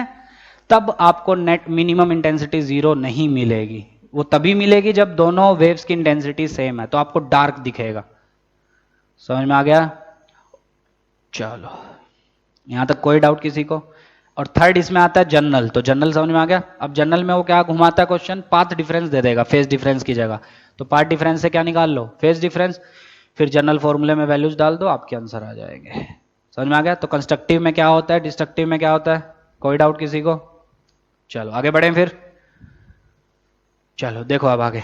तब आपको नेट मिनिमम इंटेंसिटी 0 नहीं मिलेगी, वो तभी मिलेगी जब दोनों वेव्स की इंटेंसिटी सेम है, तो आपको डार्क दिखेगा। समझ में आ गया? चलो, यहां तक कोई डाउट किसी को? और थर्ड इसमें आता है जनरल। तो जनरल समझ में आ गया। अब जनरल में वो क्या घुमाता है क्वेश्चन? पाथ डिफरेंस दे देगा फेज डिफरेंस की जगह। तो पाथ डिफरेंस से क्या निकाल लो? Phase difference. फिर जनरल फॉर्मूले में वैल्यूज डाल दो, आपके आंसर आ जाएंगे। समझ में आ गया? तो कंस्ट्रक्टिव में क्या होता है, डिस्ट्रक्टिव में क्या होता है? कोई डाउट किसी को? चलो आगे बढ़े फिर। चलो देखो अब आगे।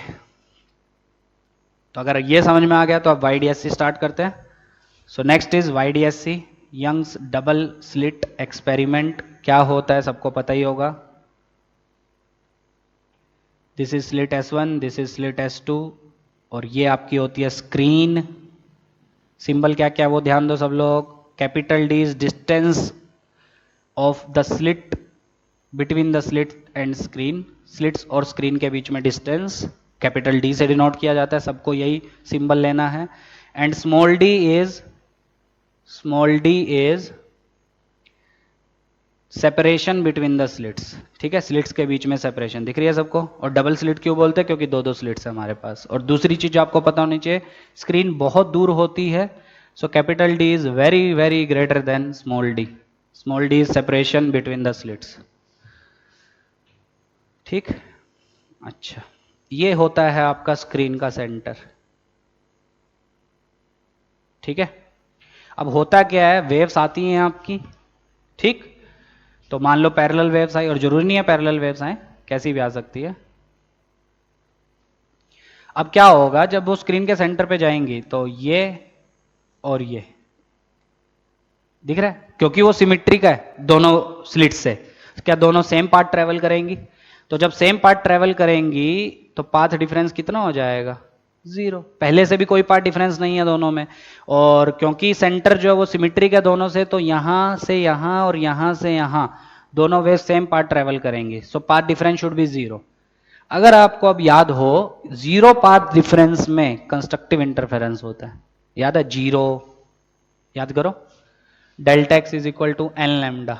तो अगर ये समझ में आ गया तो अब YDSC स्टार्ट करते हैं। So next is YDSC, Young's double slit experiment. क्या होता है सबको पता ही होगा। This is slit S1, this is slit S2, और ये आपकी होती है स्क्रीन। सिंबल क्या क्या वो ध्यान दो सब लोग। Capital D is distance of the slit between the slit and screen. Slits और स्क्रीन के बीच में डिस्टेंस कैपिटल D से डिनोट किया जाता है, सबको यही सिंबल लेना है। And small d is separation between the slits, ठीक है, स्लिट्स के बीच में सेपरेशन दिख रही है सबको। और डबल स्लिट क्यों बोलते हैं? क्योंकि दो दो स्लिट्स है हमारे पास। और दूसरी चीज आपको पता होनी चाहिए, स्क्रीन बहुत दूर होती है, so capital D is very very greater than small D. Small D is separation between the slits, ठीक। अच्छा, ये होता है आपका स्क्रीन का सेंटर, ठीक है। अब होता क्या है, वेव्स आती हैं आपकी, ठीक। तो मान लो पैरेलल वेव्स आई, और जरूरी नहीं है पैरेलल वेव्स आए, कैसी भी आ सकती है। अब क्या होगा, जब वो स्क्रीन के सेंटर पे जाएंगी तो ये और ये दिख रहा है, क्योंकि वो सिमिट्रिक है दोनों स्लिट से। क्या दोनों सेम पाथ ट्रेवल करेंगी? तो जब सेम पाथ ट्रेवल करेंगी तो पाथ डिफरेंस कितना हो जाएगा? जीरो। पहले से भी कोई पाथ डिफरेंस नहीं है दोनों में, और क्योंकि सेंटर जो है वो सिमिट्रिक है दोनों से, तो यहां से यहां और यहां से यहां दोनों वेव सेम पाथ ट्रेवल करेंगी, so path difference should be zero. अगर आपको अब याद हो, जीरो पाथ डिफरेंस में कंस्ट्रक्टिव इंटरफेरेंस होता है, याद है? जीरो, याद करो, delta x is equal to n lambda.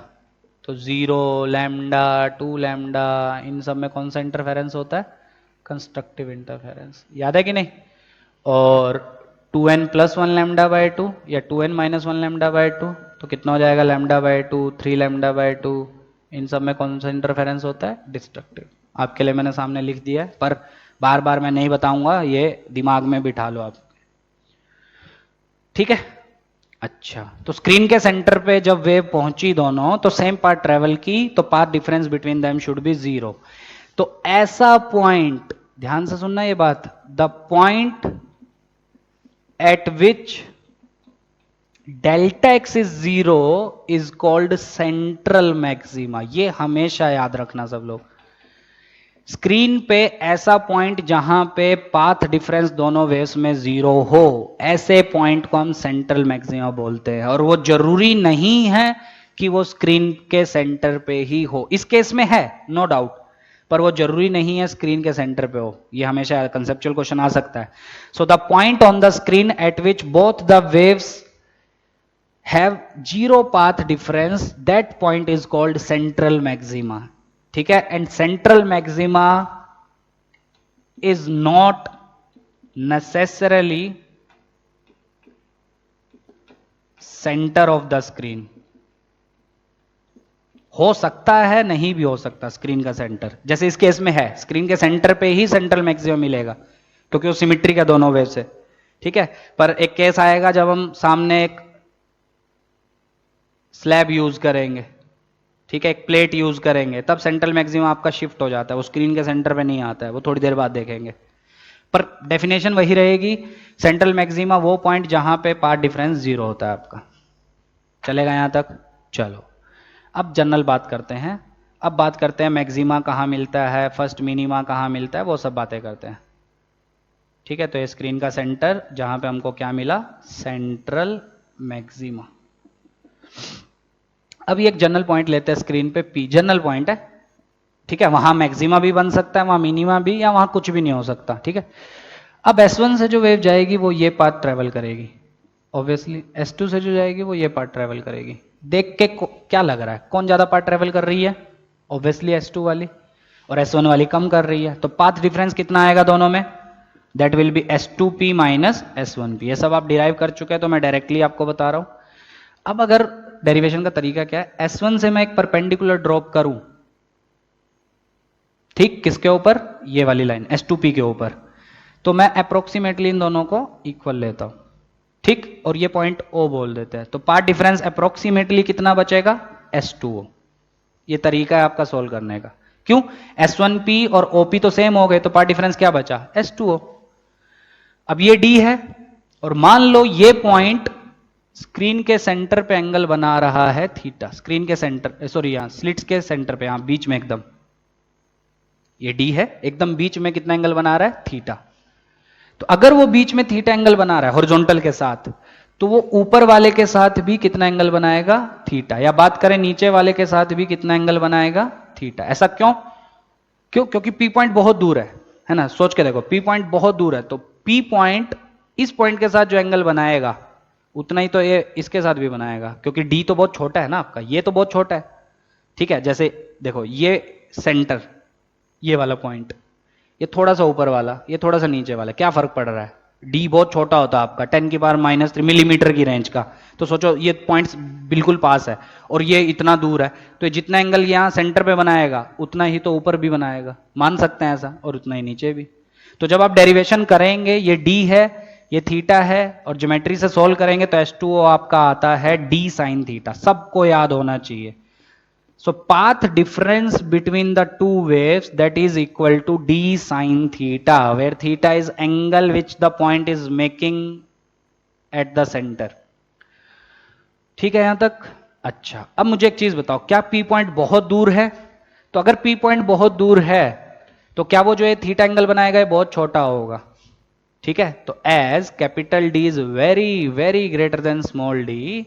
तो जीरो, लैम्डा, टू लैम्डा, इन सब में कौन सा इंटरफेरेंस होता है? कंस्ट्रक्टिव इंटरफेरेंस, याद है कि नहीं? और 2n plus one lambda by two या 2n minus one lambda by two, तो कितना हो जाएगा? Lambda by two, 3 lambda by two. इन सब में कौन सा इंटरफेरेंस होता है? डिस्ट्रक्टिव। आपके लिए मैंने सामने लिख दिया है, पर बार बार मैं नहीं बताऊंगा, ये दिमाग में बिठा लो आप, ठीक है। अच्छा, तो स्क्रीन के सेंटर पे जब वेव पहुंची दोनों, तो सेम पाथ ट्रेवल की, तो path difference between them should be zero. तो ऐसा पॉइंट, ध्यान से सुनना ये बात, the point eight which delta x is zero is called central maxima. ये हमेशा याद रखना सब लोग। स्क्रीन पे ऐसा पॉइंट जहां पे पाथ डिफरेंस दोनों वेव्स में जीरो हो, ऐसे पॉइंट को हम सेंट्रल मैक्सिमा बोलते हैं। और वो जरूरी नहीं है कि वो स्क्रीन के सेंटर पे ही हो, इस केस में है नो डाउट, पर वो जरूरी नहीं है स्क्रीन के सेंटर पे हो। ये हमेशा कंसेप्चुअल क्वेश्चन आ सकता है। So the point on the screen eight which both the waves have zero path difference, that point is called central maxima, ठीक है। And central maxima is not necessarily centre of the screen. हो सकता है, नहीं भी हो सकता screen का सेंटर, जैसे इस केस में है, स्क्रीन के सेंटर पे ही सेंट्रल मैक्सिमा मिलेगा, क्योंकि वो सिमिट्रिक है दोनों वेव से, ठीक है। पर एक केस आएगा जब हम सामने एक स्लैब यूज करेंगे, ठीक है, एक प्लेट यूज करेंगे, तब सेंट्रल मैक्सिमा आपका शिफ्ट हो जाता है, वो स्क्रीन के सेंटर पे नहीं आता है, वो थोड़ी देर बाद देखेंगे। पर डेफिनेशन वही रहेगी, सेंट्रल मैक्सिमा वो पॉइंट जहां पे पाथ डिफरेंस जीरो होता है आपका। चलेगा यहां तक? चलो, अब जनरल बात करते हैं। अब बात करते हैं मैक्सिमा कहां मिलता है, फर्स्ट मिनिमा कहां मिलता है, वो सब बातें करते हैं, ठीक है। तो ये स्क्रीन का सेंटर जहां पे हमको क्या मिला? Central maxima. अब एक जनरल पॉइंट लेते हैं स्क्रीन पे, पी जनरल पॉइंट है, ठीक है। वहां मैक्सिमा भी बन सकता है, वहां मिनिमा भी, या वहां कुछ भी नहीं हो सकता, ठीक है। अब S1 से जो वेव जाएगी वो ये पाथ ट्रेवल करेगी, ऑब्वियसली S2 से जो जाएगी वो ये पाथ ट्रेवल करेगी। देख के क्या लग रहा है, कौन ज्यादा पाथ ट्रेवल कर रही है? ऑब्वियसली S2 वाली, और S1 वाली कम कर रही है। तो पाथ डिफरेंस कितना आएगा दोनों में? That will B S2p minus S1p। ये सब आप डिराइव कर चुके हैं, तो मैं डायरेक्टली आपको बता रहा हूं। अब अगर डेरिवेशन का तरीका क्या है, S1 से मैं एक परपेंडिकुलर ड्रॉप करूं, ठीक, किसके ऊपर? ये वाली लाइन S2p के ऊपर, तो मैं अप्रोक्सीमेटली इन दोनों को इक्वल लेता हूं, ठीक, और ये पॉइंट O बोल देते हैं। तो पाथ डिफरेंस अप्रोक्सीमेटली कितना बचेगा? S2O। ये तरीका है आपका सोल्व करने का। क्यों? S1p और OP तो सेम हो गए, तो पाथ डिफरेंस क्या बचा? S2O। अब ये D है, और मान लो ये पॉइंट स्क्रीन के सेंटर पे एंगल बना रहा है थीटा, स्क्रीन के सेंटर, सॉरी यहां स्लिट्स के सेंटर पे, यहां बीच में एकदम, ये D है, एकदम बीच में कितना एंगल बना रहा है? थीटा। तो अगर वो बीच में थीटा एंगल बना रहा है हॉरिजॉन्टल के साथ, तो वो ऊपर वाले के साथ भी कितना एंगल बनाएगा? थीटा। या बात करें नीचे वाले के साथ भी कितना एंगल बनाएगा? थीटा। ऐसा क्यों? क्योंकि P पॉइंट बहुत दूर है ना, सोच के देखो, P पॉइंट बहुत दूर है, तो P पॉइंट इस पॉइंट के साथ जो एंगल बनाएगा उतना ही तो ये इसके साथ भी बनाएगा, क्योंकि D तो बहुत छोटा है ना आपका, ये तो बहुत छोटा है, ठीक है, जैसे देखो ये सेंटर, ये वाला पॉइंट, ये थोड़ा सा ऊपर वाला, ये थोड़ा सा नीचे वाला, क्या फर्क पड़ रहा है? डी बहुत छोटा होता है आपका 10⁻³ मिलीमीटर की रेंज का, तो सोचो ये पॉइंट्स बिल्कुल पास है और ये इतना दूर है, तो जितना एंगल यहां सेंटर पे बनाएगा उतना ही तो ऊपर भी बनाएगा, मान सकते हैं ऐसा, और उतना ही नीचे भी। तो जब आप डेरिवेशन करेंगे, ये डी है, ये थीटा है, और ज्योमेट्री से सोल्व करेंगे तो H2O आपका आता है डी साइन थीटा, सबको याद होना चाहिए। So path difference between the two waves that is equal to d sine theta, where theta is angle which the point is making at the center. ठीक है यहां तक? अच्छा, अब मुझे एक चीज बताओ, क्या P पॉइंट बहुत दूर है? तो अगर P पॉइंट बहुत दूर है तो क्या वो जो ये थीटा एंगल बनाएगा ये बहुत छोटा होगा, ठीक है? तो as capital D is very very greater than small d,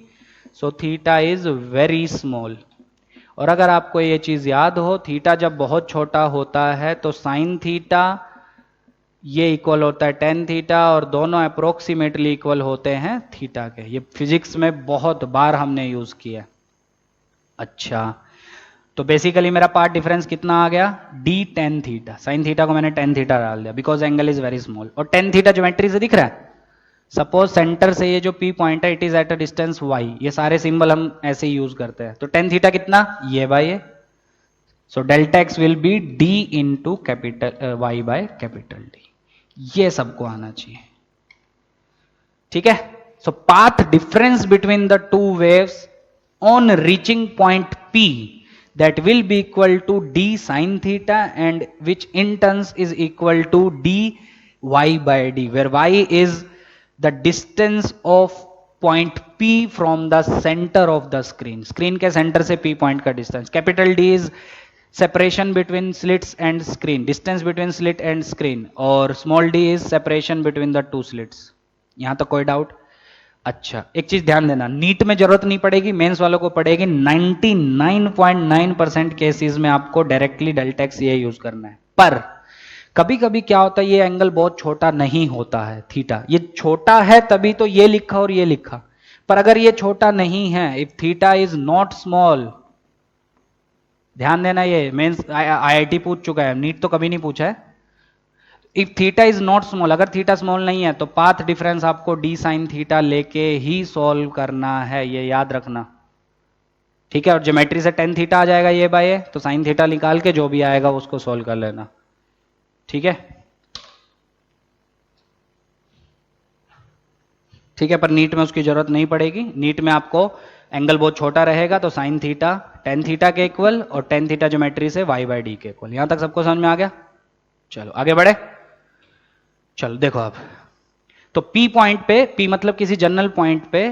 so theta is very small. और अगर आपको ये चीज याद हो, थीटा जब बहुत छोटा होता है तो साइन थीटा ये इक्वल होता है टेन थीटा, और दोनों अप्रोक्सीमेटली इक्वल होते हैं थीटा के। ये फिजिक्स में बहुत बार हमने यूज किया। अच्छा, तो बेसिकली मेरा पार्ट डिफरेंस कितना आ गया? D tan theta. Sine theta को मैंने टेन थीटा डाल दिया because angle is very small, और टेन थीटा ज्योमेट्री से दिख रहा है। सपोज सेंटर से ये जो P पॉइंट है it is at a distance y, ये सारे सिंबल हम ऐसे ही यूज करते हैं। तो टेन थीटा कितना? ये बाय ये, so delta x will be d into capital y by capital D। ये सबको आना चाहिए, ठीक है? So path difference between the two waves on reaching point P that will be equal to d sin theta, and which in turns is equal to d y by d, where y is the distance of point P from the center of the screen। Screen के center से P point का distance. Capital D is separation between slits and screen, distance between slit and screen, और small d is separation between the two slits. यहां तक कोई doubt? अच्छा, एक चीज ध्यान देना, नीट में जरूरत नहीं पड़ेगी, मेंस वालों को पड़ेगी। 99.9% केसेस में आपको डायरेक्टली डेल्टा एक्स ये यूज करना है। पर कभी कभी क्या होता है, ये एंगल बहुत छोटा नहीं होता है, थीटा ये छोटा है तभी तो ये लिखा और ये लिखा। पर अगर ये छोटा नहीं है, if theta is not small, ध्यान देना, ये मेंस आईआईटी पूछ चुका है, नीट तो कभी नहीं पूछा है। If theta is not small, अगर थीटा स्मॉल नहीं है तो पाथ डिफरेंस आपको डी साइन थीटा लेके ही सॉल्व करना है, ये याद रखना, ठीक है? और ज्योमेट्री से टेन थीटा आ जाएगा ये बाय ये, तो साइन थीटा निकाल के जो भी आएगा उसको सॉल्व कर लेना, ठीक है? ठीक है, पर नीट में उसकी जरूरत नहीं पड़ेगी। नीट में आपको एंगल बहुत छोटा रहेगा तो साइन थीटा टेन थीटा के इक्वल, और टेन थीटा ज्योमेट्री से y बाय डी के इक्वल। यहां तक सबको समझ में आ गया? चलो आगे बढ़े। चलो देखो अब, तो P पॉइंट पे, P मतलब किसी जनरल पॉइंट पे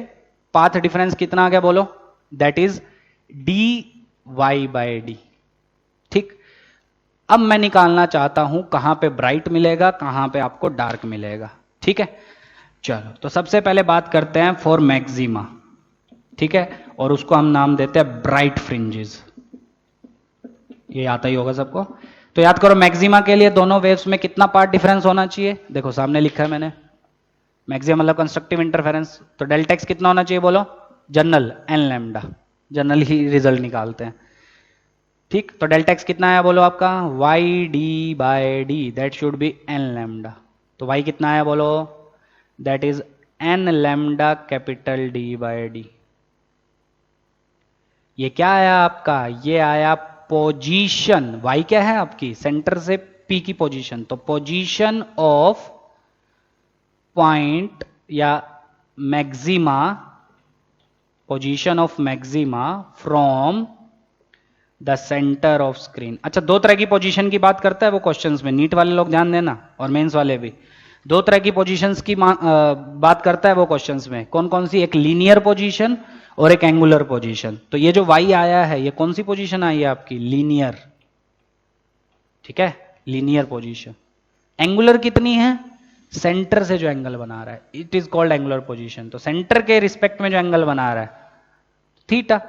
पाथ डिफरेंस कितना आ गया बोलो? That is d y by D, ठीक? अब मैं निकालना चाहता हूं कहां पे ब्राइट मिलेगा, कहां पे आपको डार्क मिलेगा, ठीक है? चलो, तो सबसे पहले बात करते हैं फॉर मैक्सिमा, ठीक है? और उसको हम नाम देते हैं ब्राइट फ्रिंजेस। ये आता ही होगा सबको। तो याद करो, मैक्सिमा के लिए दोनों वेव्स में कितना पार्ट डिफरेंस होना चाहिए? देखो सामने लिखा है मैंने, मैक्सिमम मतलब कंस्ट्रक्टिव इंटरफेरेंस। तो डेल्टा एक्स कितना होना चाहिए बोलो? जनरल एन लैम्डा, जनरल ही रिजल्ट निकालते हैं, ठीक? तो डेल्टा एक्स कितना आया बोलो आपका? Y d by D, that should be n lambda. तो वाई कितना आया बोलो? That is n lambda capital D by d. ये क्या आया आपका? ये आया पोजीशन। वाई क्या है आपकी? सेंटर से पी की पोजीशन, तो पोजीशन ऑफ पॉइंट या maxima, position of maxima from the centre of screen. अच्छा, दो तरह की पोजीशन की बात करता है वो क्वेश्चंस में, नीट वाले लोग ध्यान देना और मेंस वाले भी। दो तरह की पोजीशंस की बात करता है वो क्वेश्चंस में। कौन कौन सी? एक लीनियर पोजीशन और एक एंगुलर पोजीशन। तो ये जो y आया है ये कौन सी पोजीशन आई है आपकी? लीनियर, ठीक है? Linear position. एंगुलर कितनी है? सेंटर से जो एंगल बना रहा है, it is called angular position. तो सेंटर के रिस्पेक्ट में जो एंगल बना रहा है थीटा,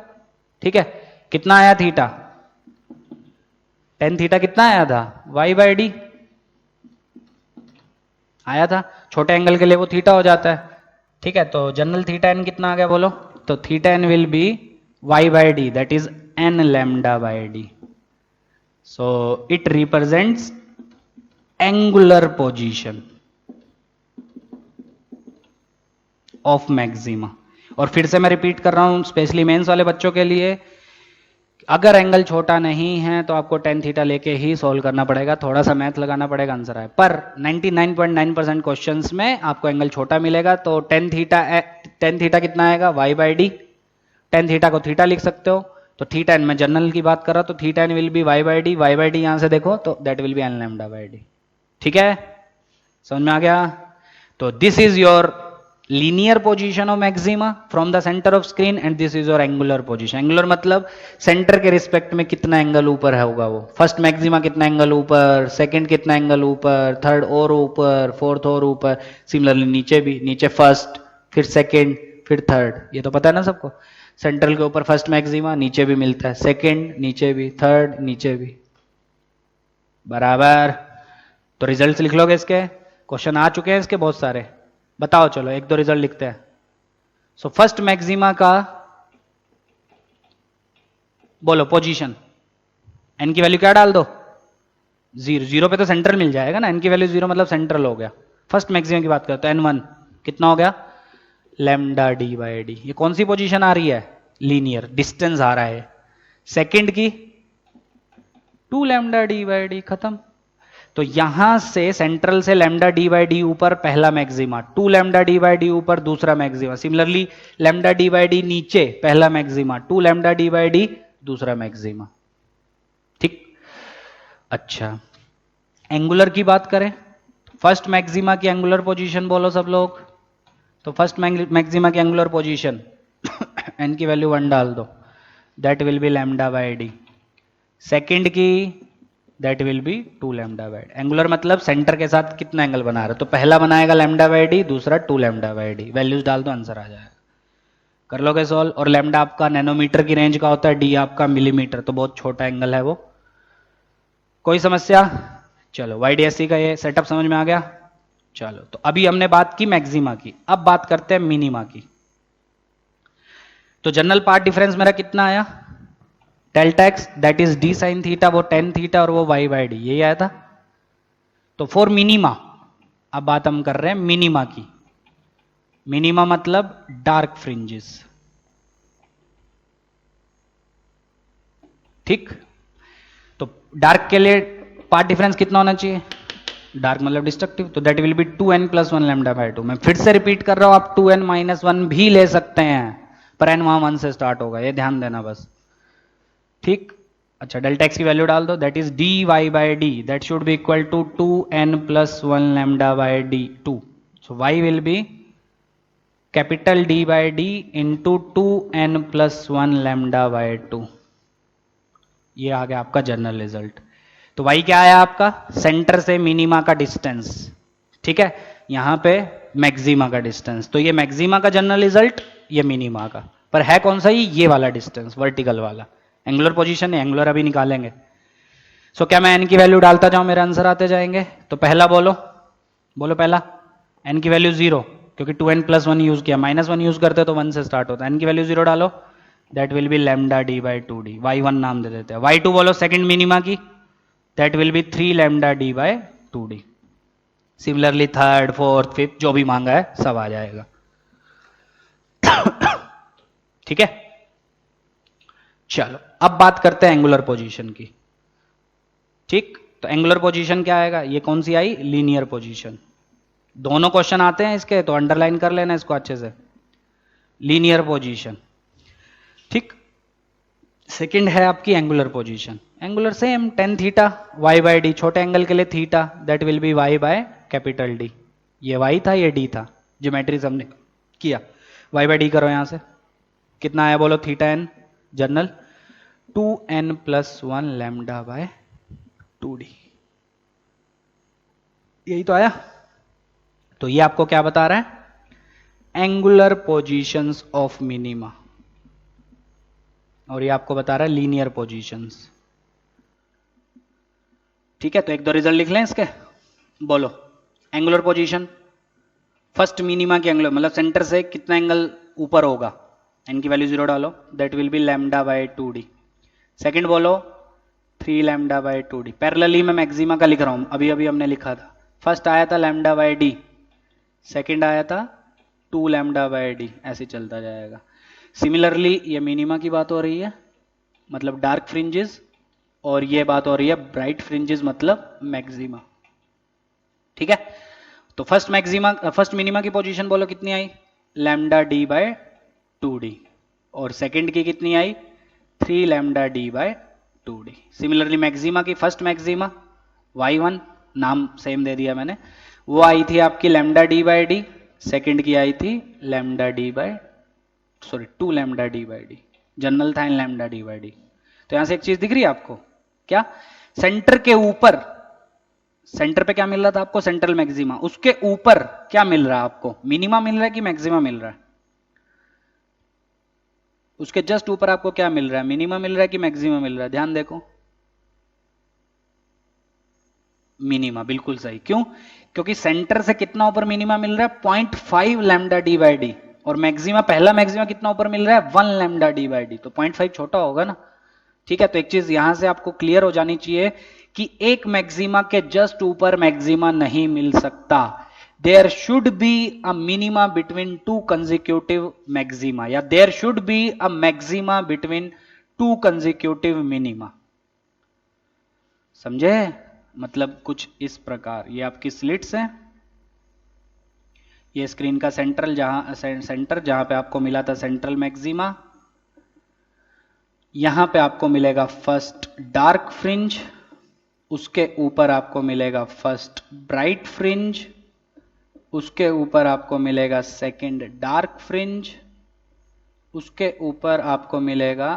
ठीक है? कितना आया थीटा? टेन थीटा कितना आया था? y बाय डी आया था। छोटे एंगल के लिए वो थीटा हो जाता है, ठीक है? तो जनरल थीटा एन कितना आ गया बोलो? तो theta n will be y by D, that is n lambda by d. So it represents angular position of maxima. और फिर से मैं रिपीट कर रहा हूं स्पेशली मेंस वाले बच्चों के लिए, अगर एंगल छोटा नहीं है तो आपको टेन थीटा लेके ही सॉल्व करना पड़ेगा, थोड़ा सा मैथ लगाना पड़ेगा, आंसर आए. पर 99.9% क्वेश्चंस में आपको एंगल छोटा मिलेगा. तो टेन थीटा कितना आएगा, y by D. Tan theta को थीटा लिख सकते हो, तो थीटा एन, मैं जनरल की बात कर रहा हूं, तो theta n will be y by D. Y by D यहां से देखो तो that will be n lambda by d. ठीक है, समझ में आ गया. तो this is your linear position of maxima from the center of screen and this is your angular position. angular मतलब सेंटर के रिस्पेक्ट में कितना एंगल ऊपर है होगा वो. फर्स्ट मैक्सिमा कितना एंगल ऊपर, सेकंड कितना एंगल ऊपर, थर्ड और ऊपर, फोर्थ और ऊपर. सिमिलरली नीचे भी, नीचे फर्स्ट, फिर सेकंड, फिर थर्ड. ये तो पता है ना सबको. सेंट्रल के ऊपर फर्स्ट मैक्सिमा, नीचे भी मिलता है सेकंड, नीचे भी थर्ड, नीचे भी. बराबर. तो रिजल्ट्स लिख लोगे इसके. क्वेश्चन आ चुके हैं इसके बहुत सारे. बताओ, चलो एक दो रिजल्ट लिखते हैं. सो फर्स्ट मैक्सिमा का बोलो पोजीशन. एन की वैल्यू क्या डाल दो, जीरो. जीरो पे तो सेंट्रल मिल जाएगा ना. एन की वैल्यू जीरो मतलब सेंट्रल हो गया. फर्स्ट मैक्सिमा की बात करते हैं, एन वन कितना हो गया, लैम्डा डी बाई डी. ये कौन सी पोजीशन आ रही है, लीनियर, डिस्टेंस आ रहा है. सेकंड की two lambda D by d, खत्म. तो यहां से सेंट्रल से लैम्डा डी बाई डी ऊपर पहला maxima, two lambda D by D ऊपर दूसरा maxima. Similarly lambda D by D नीचे पहला maxima, two lambda D by D दूसरा मैक्सिमा. ठीक. अच्छा, एंगुलर की बात करें, फर्स्ट मैक्सिमा की एंगुलर पोजीशन बोलो सब लोग. तो फर्स्ट मैक्सिमा की एंगुलर पोजीशन एन की वैल्यू 1 डाल दो, that will be lambda by D. Second की that will be 2 lambda by D. Angular मतलब सेंटर के साथ कितना एंगल बना रहा है. तो पहला बनाएगा लैम्डा बाई डी, दूसरा 2 लैम्डा बाई डी. वैल्यूज डाल दो, आंसर आ जाएगा. कर लोगे सॉल्व. और लैम्डा आपका नैनोमीटर की रेंज का होता है, डी आपका मिलीमीटर, तो बहुत छोटा एंगल है वो. कोई समस्या. चलो, वाईडीएससी का ये सेटअप समझ में आ गया. चलो, तो अभी हमने बात की मैक्सिमा की, अब बात करते हैं मिनिमा की. तो जनरल पार्ट डिफरेंस मेरा कितना आया, delta x that is D sine theta, वो टेन थीटा, और वो वाई बाई डी, यही आया था. तो फॉर मिनिमा, अब बात हम कर रहे हैं मिनिमा की. मिनिमा मतलब डार्क फ्रिंजेस. ठीक. तो डार्क के लिए पार्ट डिफरेंस कितना होना चाहिए, डार्क मतलब डिस्ट्रक्टिव, तो that will B 2n + 1 lambda by 2. मैं फिर से रिपीट कर रहा हूं, आप 2n - 1 भी ले सकते हैं, पर n वहां 1 से स्टार्ट होगा, ये ध्यान देना बस. ठीक. अच्छा, डेल्टा एक्स की वैल्यू डाल दो, that is d y by D, that should be equal to 2n + 1 lambda by d 2. So y will be capital D by d into 2n + 1 lambda by 2. ये आ गया आपका जनरल रिजल्ट. तो Y क्या आया आपका, centre से minima का distance. ठीक है, यहां पे मैक्सिमा का डिस्टेंस. तो ये मैक्सिमा का जनरल रिजल्ट, ये मिनिमा का. पर है कौन सा, ये वाला डिस्टेंस, वर्टिकल वाला. एंगुलर पोजीशन है, एंगुलर अभी निकालेंगे. सो क्या मैं एन की वैल्यू डालता जाऊं, मेरे आंसर आते जाएंगे. तो पहला बोलो, बोलो पहला. एन की वैल्यू 0, क्योंकि 2n + 1 यूज किया, -1 यूज करते तो 1 से स्टार्ट होता. एन की वैल्यू 0 डालो, that will be lambda D by 2d. y1 नाम दे देते हैं. y2 बोलो सेकंड मिनिमा की, that will B 3 lambda D by 2d. Similarly third, fourth, fifth, जो भी मांगा है सब आ जाएगा. ठीक है. चलो, अब बात करते हैं एंगुलर पोजीशन की. ठीक. तो एंगुलर पोजीशन क्या आएगा, ये कौन सी आई, लीनियर पोजीशन. दोनों क्वेश्चन आते हैं इसके, तो अंडरलाइन कर लेना इसको अच्छे से. Linear position. ठीक. सेकंड है आपकी angular position. Angular same, tan theta, y by D, छोटे एंगल के लिए theta, that will be y by capital D. ये वाई था, ये डी था, ज्योमेट्री हमने किया. वाई बाई डी करो यहां से, कितना आया बोलो, theta n general 2n + 1 lambda by 2d. यही तो आया. तो ये आपको क्या बता रहा है, एंगुलर पोजीशंस ऑफ मिनिमा, और ये आपको बता रहा है लीनियर पोजीशंस. ठीक है. तो एक दो रिजल्ट लिख लें इसके. बोलो, एंगुलर पोजीशन फर्स्ट मिनिमा की एंगुलर मतलब सेंटर से कितना एंगल ऊपर होगा, एन की वैल्यू 0 डालो, that will be lambda by 2d. Second बोलो 3 लैम्डा बाई 2d। पैरेलली मैं मैक्सिमा का लिख रहा हूं, अभी अभी हमने लिखा था। फर्स्ट आया था लैम्डा बाई डी, सेकंड आया था 2 लैम्डा बाई डी, ऐसे चलता जाएगा। सिमिलरली ये मिनिमा की बात हो रही है, मतलब डार्क फ्रिंजेस, और ये बात हो रही है ब्राइट फ्रिंजेस मतलब मैक्सिमा। ठीक है, तो फर्स्ट मिनिमा की पोजीशन बोलो कितनी आई, लैम्डा डी बाय 2d, और सेकंड की कितनी आई 3 lambda D by 2d। Similarly maxima की फर्स्ट मैक्सिमा y1, नाम सेम दे दिया मैंने, वो आई थी आपकी lambda D by d, second की आई थी lambda D by 2 lambda D by d, general था n lambda D by d. तो यहां से एक चीज दिख रही है आपको, क्या सेंटर के ऊपर, सेंटर पे क्या मिल रहा था आपको, सेंट्रल मैक्सिमा, उसके ऊपर क्या मिल रहा है आपको, मिनिमा मिल रहा है कि मैक्सिमा मिल रहा है, उसके जस्ट ऊपर आपको क्या मिल रहा है, मिनिमा मिल रहा है कि मैक्सिमा मिल रहा है, ध्यान देखो, मिनिमा, बिल्कुल सही। क्यों, क्योंकि सेंटर से कितना ऊपर मिनिमा मिल रहा है 0.5 लैम्डा डी बाई डी, और मैक्सिमा, पहला मैक्सिमा कितना ऊपर मिल रहा है 1 लैम्डा डी बाई डी, तो 0.5 छोटा होगा ना। ठीक है, तो एक चीज यहां से आपको क्लियर हो जानी चाहिए कि एक मैक्सिमा के जस्ट ऊपर मैक्सिमा नहीं मिल सकता, there should be a minima between 2 consecutive maxima, या there should be a maxima between 2 consecutive minima. समझे, मतलब कुछ इस प्रकार, ये आपकी स्लिट्स हैं, ये स्क्रीन का सेंटर जहां पे आपको मिला था सेंट्रल मैक्सिमा, यहां पे आपको मिलेगा फर्स्ट डार्क फ्रिंज, उसके ऊपर आपको मिलेगा फर्स्ट ब्राइट फ्रिंज, उसके ऊपर आपको मिलेगा सेकंड डार्क फ्रिंज, उसके ऊपर आपको मिलेगा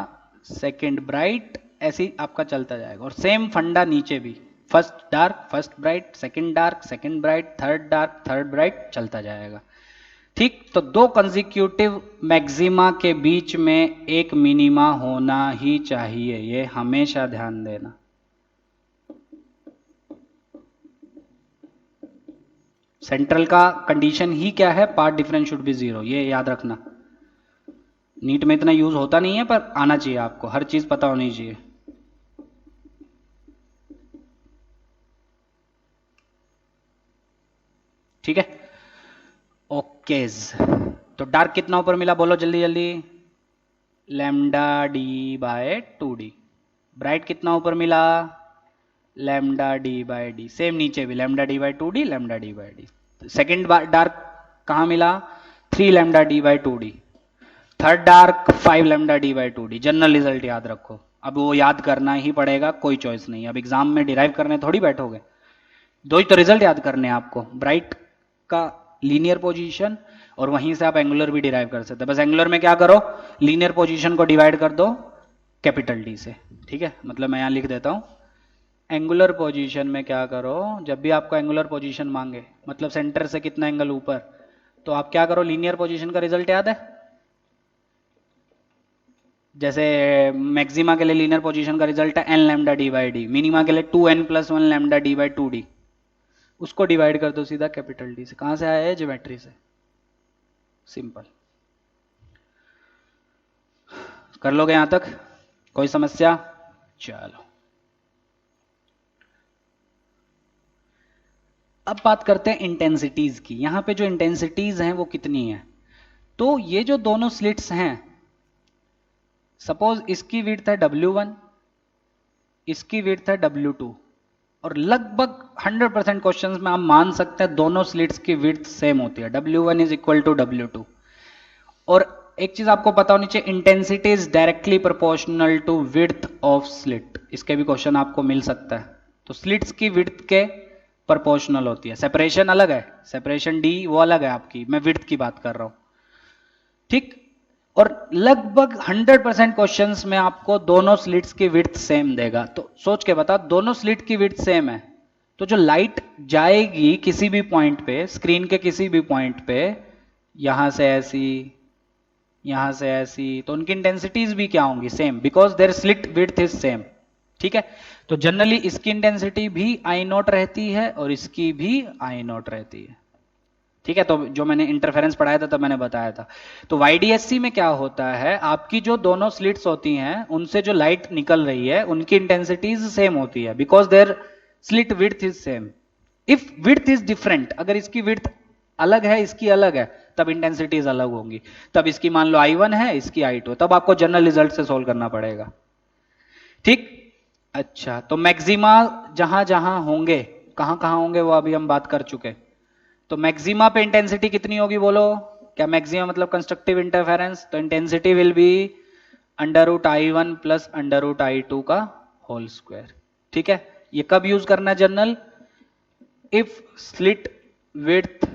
सेकंड ब्राइट, ऐसे आपका चलता जाएगा। और सेम फंडा नीचे भी, first dark first bright, second dark second bright, third dark third bright, चलता जाएगा। ठीक, तो 2 कंसेक्यूटिव मैक्सिमा के बीच में एक मिनिमा होना ही चाहिए, ये हमेशा ध्यान देना। सेंट्रल का कंडीशन ही क्या है, पाथ डिफरेंस शुड बी 0, ये याद रखना। नीट में इतना यूज होता नहीं है पर आना चाहिए आपको, हर चीज पता होनी चाहिए। ठीक है, ओकेज। तो डार्क कितना ऊपर मिला बोलो जल्दी जल्दी, lambda D by 2d। Bright कितना ऊपर मिला, lambda D by d, same नीचे भी lambda D by 2d, lambda D by d. Second dark कहां मिला, 3 lambda D by 2d। Third dark 5 lambda D by 2d। General result याद रखो, अब वो याद करना ही पड़ेगा, कोई चॉइस नहीं। अब एग्जाम में डिराइव करने थोड़ी बैठोगे, दो ही तो रिजल्ट याद करने हैं आपको, ब्राइट का लीनियर पोजीशन, और वहीं से आप एंगुलर भी डिराइव कर सकते हैं। बस एंगुलर में क्या करो, लीनियर पोजीशन को डिवाइड कर दो कैपिटल डी से। ठीक है, मतलब मैं यहां लिख देता हूं, एंगुलर पोजीशन में क्या करो, जब भी आपको एंगुलर पोजीशन मांगे, मतलब सेंटर से कितना एंगल ऊपर, तो आप क्या करो, लीनियर पोजीशन का रिजल्ट याद है, जैसे मैक्सिमा के लिए लीनियर पोजीशन का रिजल्ट है n lambda D by d, minima के लिए 2n+1 lambda D by 2d, उसको डिवाइड कर दो सीधा कैपिटल डी से। कहां से आया है, ज्योमेट्री से, सिंपल। कर लोगे यहां तक, कोई समस्या, चलो अब बात करते हैं इंटेंसिटीज की। यहां पे जो इंटेंसिटीज हैं वो कितनी है, तो ये जो दोनों स्लिट्स हैं, सपोज इसकी विड्थ है W1, इसकी विड्थ है W2, और लगभग 100% क्वेश्चंस में आप मान सकते हैं दोनों स्लिट्स की विड्थ सेम होती है, W1 is equal to W2। और एक चीज आपको पता होनी चाहिए, intensity is directly proportional to width of slit, इसके भी क्वेश्चन आपको मिल सकता है। तो स्लिट्स की विड्थ के प्रोपोर्शनल होती है, सेपरेशन अलग है, सेपरेशन D वो अलग है आपकी, मैं विड्थ की बात कर रहा हूं। ठीक, और लगभग 100% क्वेश्चंस में आपको दोनों स्लिट्स की विड्थ सेम देगा। तो सोच के बता, दोनों स्लिट की विड्थ सेम है, तो जो लाइट जाएगी किसी भी पॉइंट पे, स्क्रीन के किसी भी पॉइंट पे, यहां से ऐसी, यहां से ऐसी, तो उनकी इंटेंसिटीज भी क्या होंगी, same, because their slit width is same. ठीक है, तो जनरली इसकी इंटेंसिटी भी I0 रहती है और इसकी भी I0 रहती है। ठीक है, तो जो मैंने इंटरफेरेंस पढ़ाया था तब मैंने बताया था। तो वाईडीएससी में क्या होता है, आपकी जो दोनों स्लिट्स होती हैं उनसे जो लाइट निकल रही है उनकी इंटेंसिटीज सेम होती है, because their slit width is same. If width is different, अगर इसकी विड्थ अलग है इसकी अलग है, तब इंटेंसिटीज अलग होंगी। तब इसकी मान लो I1 है, इसकी I2, तब आपको जनरल रिजल्ट से सोल्व करना पड़ेगा। ठीक। अच्छा, तो मैक्सिमा जहां जहां होंगे, कहां कहां होंगे वो अभी हम बात कर चुके। तो मैक्सिमा पे इंटेंसिटी कितनी होगी बोलो? क्या मैक्सिमा मतलब कंस्ट्रक्टिव इंटरफेरेंस? तो intensity will be √I1 plus √I2 का होल स्क्वायर। ठीक है, ये कब यूज करना है general? If slit width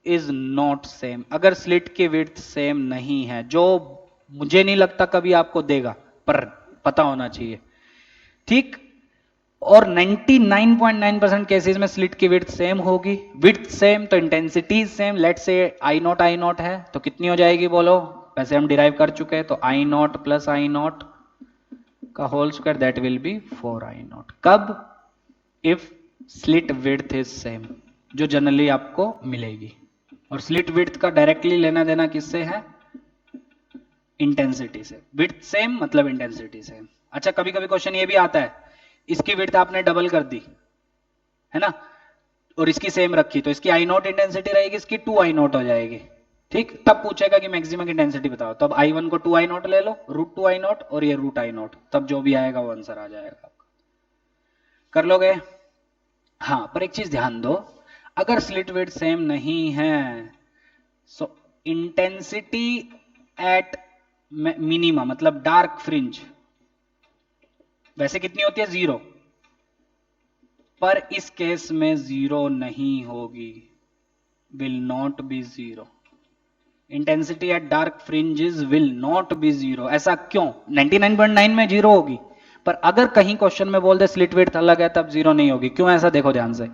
is not same, अगर स्लिट की विड्थ सेम नहीं है, जो मुझे नहीं लगता कभी आपको देगा, पर पता होना चाहिए। ठीक। और 99.9% केसेस में स्लिट की विड्थ सेम होगी। विड्थ सेम तो इंटेंसिटी सेम। लेट से I नॉट है, तो कितनी हो जाएगी बोलो? वैसे हम डिराइव कर चुके हैं, तो I naught plus I naught का whole square, that will be 4I naught. कब? If slit width is same, जो जनरली आपको मिलेगी। और स्लिट विड्थ का डायरेक्टली लेना देना किससे है? इंटेंसिटी से। विड्थ सेम मतलब इंटेंसिटी सेम। अच्छा, कभी कभी क्वेश्चन ये भी आता है, इसकी विड्थ आपने डबल कर दी है ना, और इसकी सेम रखी, तो इसकी I नॉट इंटेंसिटी रहेगी, इसकी 2I नॉट हो जाएगी। ठीक, तब पूछेगा कि मैक्सिमम इंटेंसिटी बताओ, तब I1 को 2I नॉट ले लो, √2I नॉट, और ये √I नॉट, तब जो भी आएगा वो आंसर आ जाएगा आपका। कर लोगे? हाँ, पर एक चीज ध्यान दो, अगर स्लिट विड्थ सेम नहीं है, सो इंटेंसिटी एट मिनिमम मतलब डार्क फ्रिंज वैसे कितनी होती है? 0। पर इस केस में 0 नहीं होगी, will not B 0। Intensity at dark fringes will not B 0। ऐसा क्यों? 99.9 में 0 होगी, पर अगर कहीं क्वेश्चन में बोल दे स्लिट विड्थ अलग है, तब 0 नहीं होगी। क्यों ऐसा? देखो ध्यान से।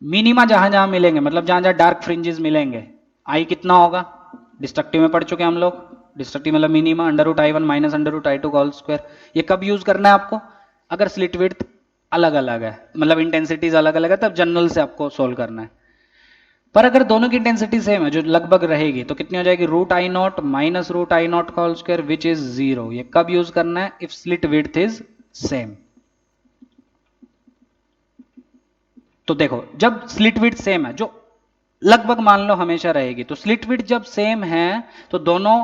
मिनिमा जहां जहां मिलेंगे, मतलब जहां जहां डार्क फ्रिंजेस मिलेंगे, I कितना होगा? डिस्ट्रक्टिव में पढ़ चुके हैं हम लोग। डिस्ट्रक्टिव मतलब मिनिमा √I1 माइनस √I2 का होल स्क्वायर। ये कब यूज करना है आपको? अगर स्लिट विड्थ अलग अलग है, मतलब इंटेंसिटीज अलग अलग है, तब जनरल से आपको सोल्व करना है। पर अगर दोनों की इंटेंसिटी सेम है, जो लगभग रहेगी, तो कितनी हो जाएगी? √I not minus √I naught का होल स्क्वायर, विच इज 0। ये कब यूज करना है? If slit width is same. तो देखो, जब स्लिट विड्थ सेम है, जो लगभग मान लो हमेशा रहेगी, तो स्लिट विड्थ जब सेम है तो दोनों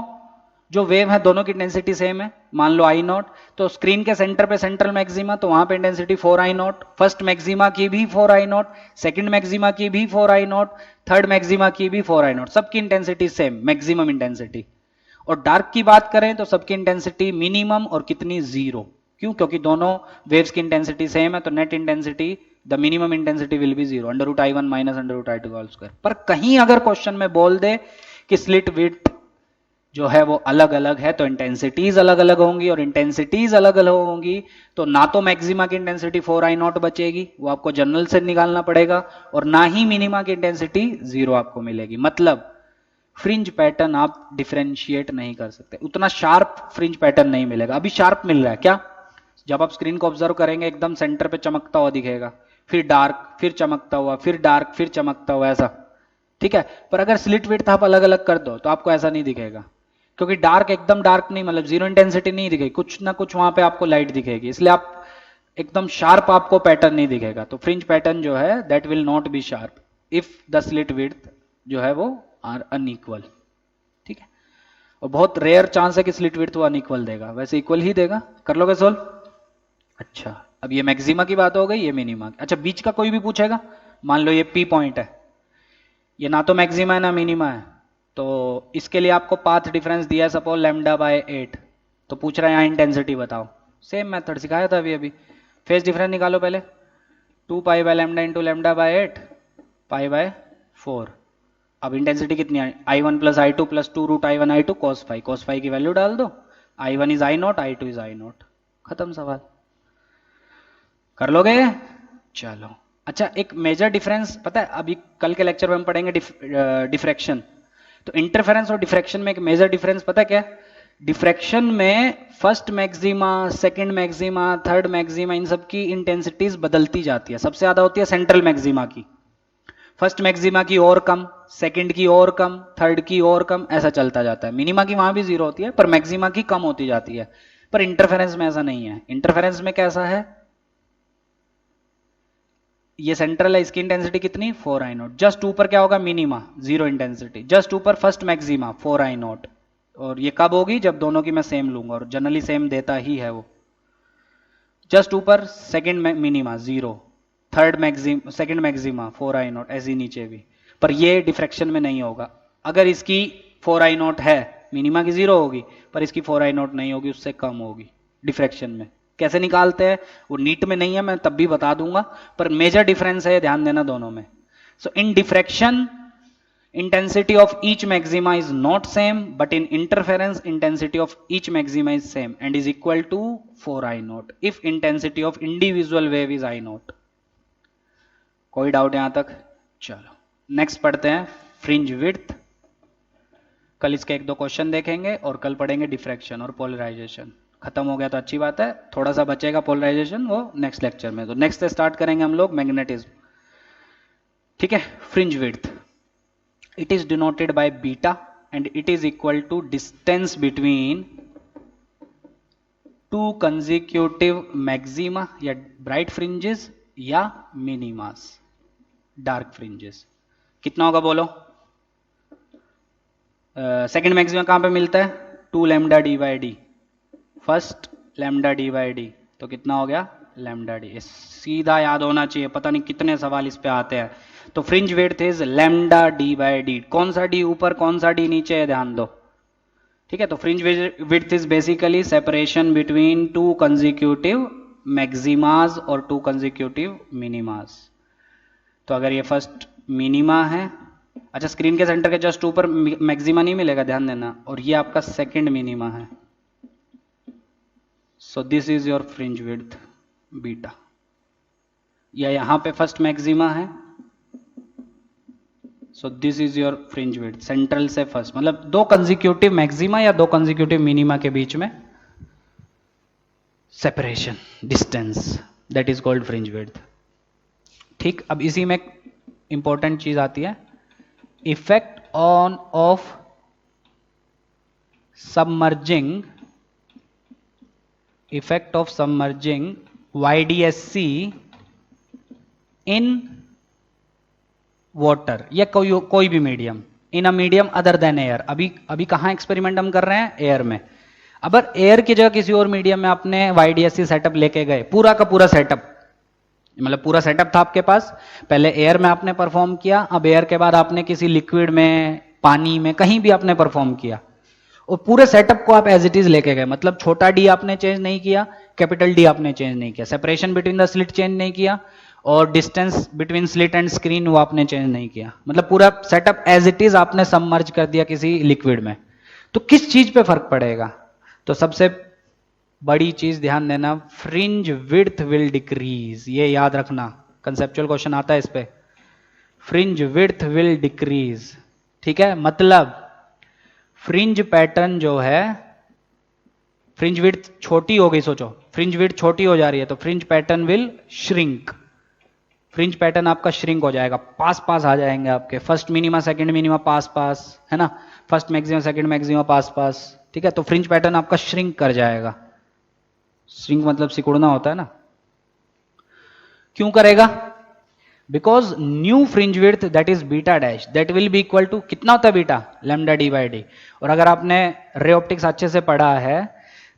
जो वेव है दोनों की इंटेंसिटी सेम है। मान लो I नॉट, तो स्क्रीन के सेंटर पे सेंट्रल मैक्सिमा, तो वहां पे intensity 4I not, first maxima की भी 4I नॉट, सेकंड मैक्सिमा की भी 4I नॉट, थर्ड मैक्सिमा की भी 4I नॉट, सबकी इंटेंसिटी सेम, मैक्सिमम इंटेंसिटी। और डार्क की बात करें तो सबकी इंटेंसिटी मिनिमम और कितनी? 0। क्यों? क्योंकि दोनों वेव्स की इंटेंसिटी सेम है, तो net intensity the minimum intensity will be 0, √I1 minus √I2 का होल स्क्वायर। पर कहीं अगर क्वेश्चन में बोल दे कि स्लिट विड्थ जो है वो अलग अलग है, तो इंटेंसिटीज अलग अलग होंगी, और इंटेंसिटीज अलग अलग होंगी तो ना तो मैक्सिमा की इंटेंसिटी 4I नॉट बचेगी, वो आपको जनरल से निकालना पड़ेगा, और ना ही मिनिमा की इंटेंसिटी 0 आपको मिलेगी। मतलब फ्रिंज पैटर्न आप डिफरेंशिएट नहीं कर सकते, उतना शार्प फ्रिंज पैटर्न नहीं मिलेगा। अभी शार्प मिल रहा है क्या? जब आप स्क्रीन को ऑब्जर्व करेंगे, एकदम सेंटर पे चमकता हुआ दिखेगा, फिर डार्क, फिर चमकता हुआ, फिर डार्क, फिर चमकता हुआ, ऐसा। ठीक है, पर अगर स्लिट विड्थ आप अलग अलग कर दो तो आपको ऐसा नहीं दिखेगा, क्योंकि डार्क एकदम डार्क नहीं, मतलब 0 इंटेंसिटी नहीं दिखेगी, कुछ ना कुछ वहां पे आपको लाइट दिखेगी, इसलिए आप एकदम शार्प आपको पैटर्न नहीं दिखेगा। तो फ्रिंज पैटर्न जो है that will not B sharp if the slit width जो है वो आर अनइक्वल। ठीक है, और बहुत रेयर चांस है कि स्लिट विड्थ वो अनइक्वल देगा, वैसे इक्वल ही देगा। कर लोगे सोल्व? अच्छा, अब ये मैक्सिमा की बात हो गई, ये मिनिमा। अच्छा, बीच का कोई भी पूछेगा, मान लो ये P पॉइंट है, ये ना तो मैक्सिमा है ना मिनिमा है, तो इसके लिए आपको पाथ डिफरेंस दिया है सपोज λ/8, तो पूछ रहा है यहाँ इंटेंसिटी बताओ। सेम मेथड सिखाया था अभी अभी। फेज डिफरेंस निकालो पहले, 2π/λ इंटू λ/8 π/4। अब इंटेंसिटी कितनी है? I1 plus I2 plus 2√I1 I2 cos phi की वैल्यू डाल दो। I1 is I naught, I2 is I naught, खत्म सवाल। कर लोगे? चलो। अच्छा, एक मेजर डिफरेंस पता है, अभी कल के लेक्चर में हम पढ़ेंगे डिफ्रैक्शन। तो इंटरफेरेंस और डिफ्रैक्शन में एक मेजर डिफरेंस पता है क्या? डिफ्रैक्शन में first maxima, second maxima, third maxima, इन सब की इंटेंसिटीज बदलती जाती है। सबसे ज्यादा होती है सेंट्रल मैक्सिमा की, फर्स्ट मैक्सिमा की और कम, सेकंड की और कम, थर्ड की और कम, ऐसा चलता जाता है। मिनिमा की वहां भी जीरो होती है पर मैक्सिमा की कम होती जाती है। पर इंटरफेरेंस में ऐसा नहीं है। इंटरफेरेंस में कैसा है, ये सेंट्रल है, इसकी इंटेंसिटी कितनी 4 आई नॉट, जस्ट ऊपर क्या होगा मिनिमा जीरो इंटेंसिटी, जस्ट ऊपर फर्स्ट मैक्सिमा 4 आई नॉट। और ये कब होगी, जब दोनों की मैं सेम लूंगा, और जनरली सेम देता ही है वो। जस्ट ऊपर second minima zero, third maxima second maxima 4 I naught, ऐसे ही नीचे भी। पर ये डिफ्रैक्शन में नहीं होगा। अगर इसकी 4 आई नॉट है, मिनिमा की जीरो होगी, पर इसकी 4 आई नॉट नहीं होगी, उससे कम होगी डिफ्रैक्शन में। कैसे निकालते हैं वो नीट में नहीं है, मैं तब भी बता दूंगा, पर मेजर डिफरेंस है, ध्यान देना दोनों में। सो इन diffraction intensity of each maxima is not same, but in interference intensity of each maxima is same and is equal to 4 I naught if intensity of individual wave is I naught. कोई doubt यहां तक? चलो next पढ़ते हैं fringe width. कल इसके एक दो क्वेश्चन देखेंगे और कल पढ़ेंगे डिफ्रैक्शन और पोलराइजेशन। खत्म हो गया तो अच्छी बात है, थोड़ा सा बचेगा पोलराइजेशन, वो नेक्स्ट लेक्चर में। तो नेक्स्ट से स्टार्ट करेंगे हम लोग मैग्नेटिज्म। ठीक है, fringe width it is denoted by beta and it is equal to distance between two consecutive maxima या bright fringes या minimas dark fringes। कितना होगा बोलो? सेकेंड मैक्सिमा कहां पे मिलता है? 2 lambda D by D, first lambda D by D, तो कितना हो गया लैम्डा डी। सीधा याद होना चाहिए, पता नहीं कितने सवाल इस पे आते हैं। तो fringe width is lambda D by D. कौन सा डी ऊपर कौन सा डी नीचे है, ध्यान दो। ठीक है, तो fringe width is basically separation between two consecutive maximas और टू कंसेक्यूटिव मिनिमास। तो अगर ये फर्स्ट मिनिमा है, अच्छा स्क्रीन के सेंटर के जस्ट ऊपर मैक्सिमा नहीं मिलेगा, ध्यान देना, और ये आपका सेकंड मिनिमा है। So this is your fringe width beta. या यहां पे फर्स्ट मैक्सिमा है, so this is your fringe width, central से फर्स्ट, मतलब दो कंसेक्यूटिव मैक्सिमा या दो कंसेक्यूटिव मिनिमा के बीच में separation distance, that is called fringe width. ठीक, अब इसी में इंपॉर्टेंट चीज आती है, effect on off submerging, effect of submerging YDSC in water या कोई भी medium, in a medium other than air. अभी कहां एक्सपेरिमेंट हम कर रहे हैं? एयर में। अब एयर की जगह किसी और मीडियम में आपने YDSC सेटअप लेके गए, पूरा का पूरा सेटअप, मतलब पूरा सेटअप था आपके पास, पहले एयर में आपने परफॉर्म किया, अब एयर के बाद आपने किसी लिक्विड में, पानी में, कहीं भी आपने परफॉर्म किया, और पूरे सेटअप को आप एज इट इज लेके गए। मतलब छोटा डी आपने चेंज नहीं किया, कैपिटल डी आपने चेंज नहीं किया, separation between the slit change नहीं किया, और distance between slit and screen वो आपने चेंज नहीं किया। मतलब पूरा सेटअप एज इट इज आपने सबमर्ज कर दिया किसी लिक्विड में। तो किस चीज पे फर्क पड़ेगा? तो सबसे बड़ी चीज ध्यान देना, फ्रिंज विड्थ विल डिक्रीज। ये याद रखना, कंसेप्चुअल क्वेश्चन आता है इस पे, फ्रिंज विड्थ विल डिक्रीज। ठीक है, मतलब फ्रिंज पैटर्न जो है, फ्रिंज विड्थ छोटी हो गई, सोचो फ्रिंज विड्थ छोटी हो जा रही है, तो fringe pattern will shrink. Fringe pattern आपका श्रिंक हो जाएगा, पास पास आ जाएंगे आपके, फर्स्ट मिनिमा सेकंड मिनिमा पास पास, है ना, first maximum second maximum pass पास। ठीक है, तो फ्रिंज पैटर्न आपका श्रिंक कर जाएगा। श्रिंक मतलब सिकुड़ना होता है ना। क्यों करेगा? Because new fringe width that is beta dash, that will be equal to कितना होता है beta? Lambda D by d. और अगर आपने रे ऑप्टिक्स अच्छे से पढ़ा है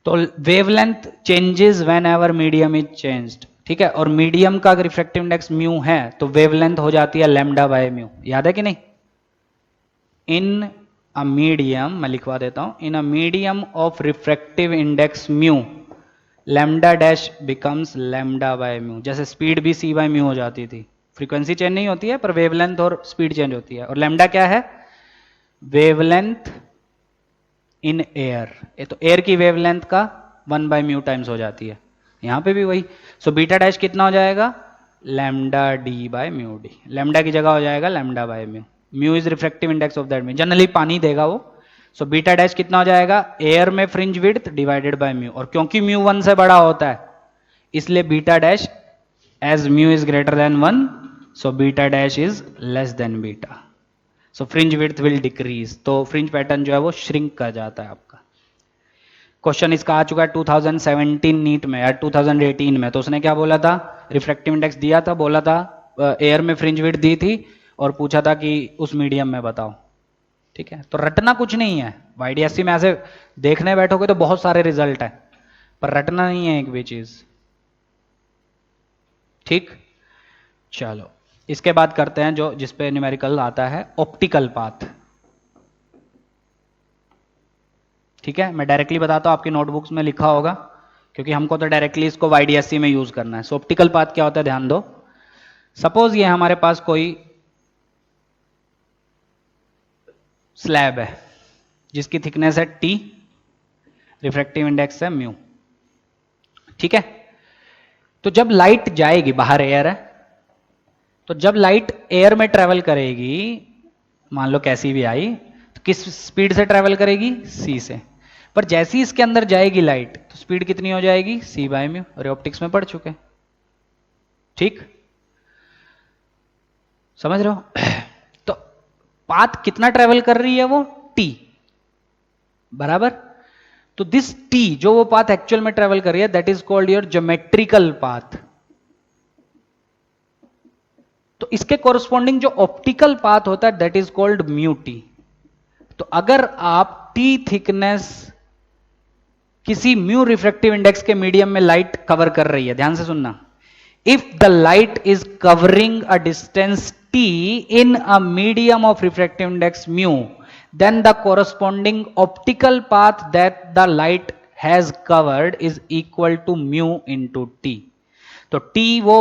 तो wavelength changes when ever medium is changed. ठीक है, और मीडियम का अगर रिफ्रैक्टिव इंडेक्स म्यू है तो वेवलेंथ हो जाती है लैम्डा बाय म्यू। याद है कि नहीं? इन अ मीडियम, मैं लिखवा देता हूं, in a medium of refractive index mu lambda dash becomes lambda by mu. जैसे स्पीड भी सी बाय म्यू हो जाती थी, फ्रीक्वेंसी चेंज नहीं होती है पर वेवलेंथ और स्पीड चेंज होती है। और लैम्डा क्या है? Wavelength in air. ये तो एयर की वेवलेंथ का 1 बाय म्यू टाइम्स हो जाती है, यहां पे भी वही। सो बीटा डैश कितना हो जाएगा? Lambda D by mu D. Lambda की जगह हो जाएगा lambda by mu. Mu is refractive index of that mu, generally पानी देगा वो। सो बीटा डैश कितना हो जाएगा? एयर में fringe width divided by mu, और क्योंकि म्यू 1 से बड़ा होता है इसलिए beta dash as mu is greater than 1, so beta dash is less than beta, so fringe width will decrease, तो फ्रिंज पैटर्न जो है वो श्रिंक कर जाता है आपका। क्वेश्चन इसका आ चुका है 2017 नीट में या 2018 में, तो उसने क्या बोला था, रिफ्रैक्टिव इंडेक्स दिया था, बोला था एयर में फ्रिंज विड्थ दी थी और पूछा था कि उस मीडियम में बताओ। ठीक है, तो रटना कुछ नहीं है, वाईडीएससी में ऐसे देखने बैठोगे तो बहुत सारे रिजल्ट है, पर रटना नहीं है एक भी चीज। ठीक, चलो इसके बाद करते हैं जो जिसपे न्यूमेरिकल आता है, ऑप्टिकल पाथ। ठीक है, मैं डायरेक्टली बताता हूं, आपकी नोटबुक्स में लिखा होगा, क्योंकि हमको तो डायरेक्टली इसको वाईडीएससी में यूज करना है। सो ऑप्टिकल पाथ क्या होता है, ध्यान दो। सपोज ये हमारे पास कोई स्लैब है जिसकी थिकनेस है टी, रिफ्रैक्टिव इंडेक्स है म्यू। ठीक है, तो जब लाइट जाएगी, बाहर एयर है, तो जब लाइट एयर में ट्रेवल करेगी, मान लो कैसी भी आई, तो किस स्पीड से ट्रेवल करेगी, सी से। पर जैसे ही इसके अंदर जाएगी लाइट, तो स्पीड कितनी हो जाएगी, सी बाय म्यू, और ऑप्टिक्स में पढ़ चुके। ठीक, समझ रहे हो? तो पाथ कितना ट्रेवल कर रही है वो, टी, बराबर। तो दिस टी जो वो पाथ एक्चुअल में ट्रेवल कर रही है, that is called your geometrical path. तो इसके कोरस्पॉन्डिंग जो ऑप्टिकल पाथ होता है, that is called mu T. तो अगर आप टी थिकनेस किसी म्यू रिफ्रैक्टिव इंडेक्स के मीडियम में लाइट कवर कर रही है, ध्यान से सुनना, if the light is covering a distance T in a medium of refractive index mu, then the corresponding optical path that the light has covered is equal to mu into t। तो t वो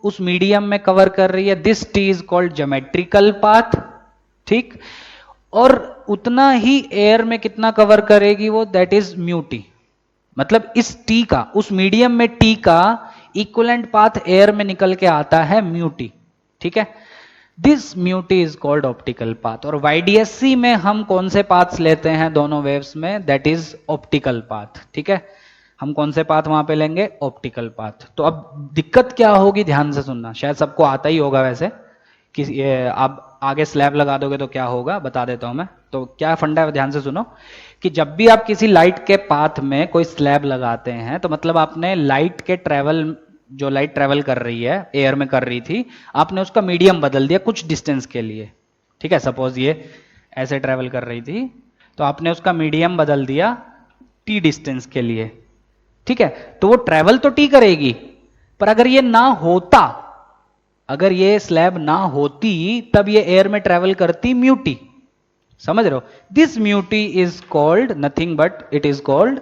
उस medium में cover कर रही है, this t is called geometrical path। ठीक, और उतना ही एयर में कितना कवर करेगी वो, दैट इज म्यू टी। मतलब इस t का, उस मीडियम में t का इक्विवेलेंट पाथ एयर में निकल के आता है म्यू टी। ठीक है, this mu T is called optical path. और वाईडीएससी में हम कौन से पाथ्स लेते हैं दोनों वेव्स में, दैट इज ऑप्टिकल पाथ। ठीक है, हम कौन से पाथ वहां पे लेंगे, ऑप्टिकल पाथ। तो अब दिक्कत क्या होगी, ध्यान से सुनना, शायद सबको आता ही होगा वैसे, कि ये आप आगे स्लैब लगा दोगे तो क्या होगा, बता देता हूं मैं। तो क्या फंडा है, ध्यान से सुनो, कि जब भी आप किसी लाइट के पाथ में कोई स्लैब लगाते हैं, तो मतलब आपने लाइट के ट्रेवल, जो लाइट ट्रेवल कर रही है, एयर में कर रही थी, आपने उसका मीडियम बदल दिया कुछ डिस्टेंस के लिए। ठीक है, सपोज ये ऐसे ट्रेवल कर रही थी, तो आपने उसका मीडियम बदल दिया टी डिस्टेंस के लिए। ठीक है, तो वो ट्रेवल तो टी करेगी, पर अगर ये ना होता, अगर ये स्लैब ना होती, तब ये एयर में ट्रेवल करती म्यू टी। समझ रहे हो? This mu T is called nothing but it is called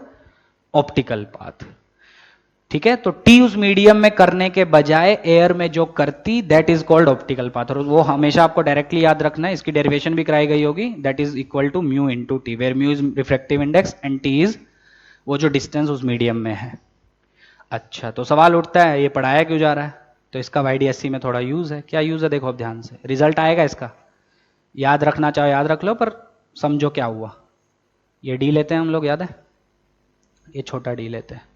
optical path. ठीक है, तो टी उस मीडियम में करने के बजाय एयर में जो करती, that is called optical path. और वो हमेशा आपको डायरेक्टली याद रखना है, इसकी डेरिवेशन भी कराई गई होगी, that is equal to mu into t, where mu is refractive index and t is वो जो डिस्टेंस उस मीडियम में है। अच्छा, तो सवाल उठता है ये पढ़ाया क्यों जा रहा है, तो इसका वाईडीएससी में थोड़ा यूज है। क्या यूज है, देखो अब ध्यान से, रिजल्ट आएगा इसका, याद रखना चाहो याद रख लो, पर समझो क्या हुआ। ये डी लेते हैं हम लोग, याद है, ये छोटा डी लेते हैं,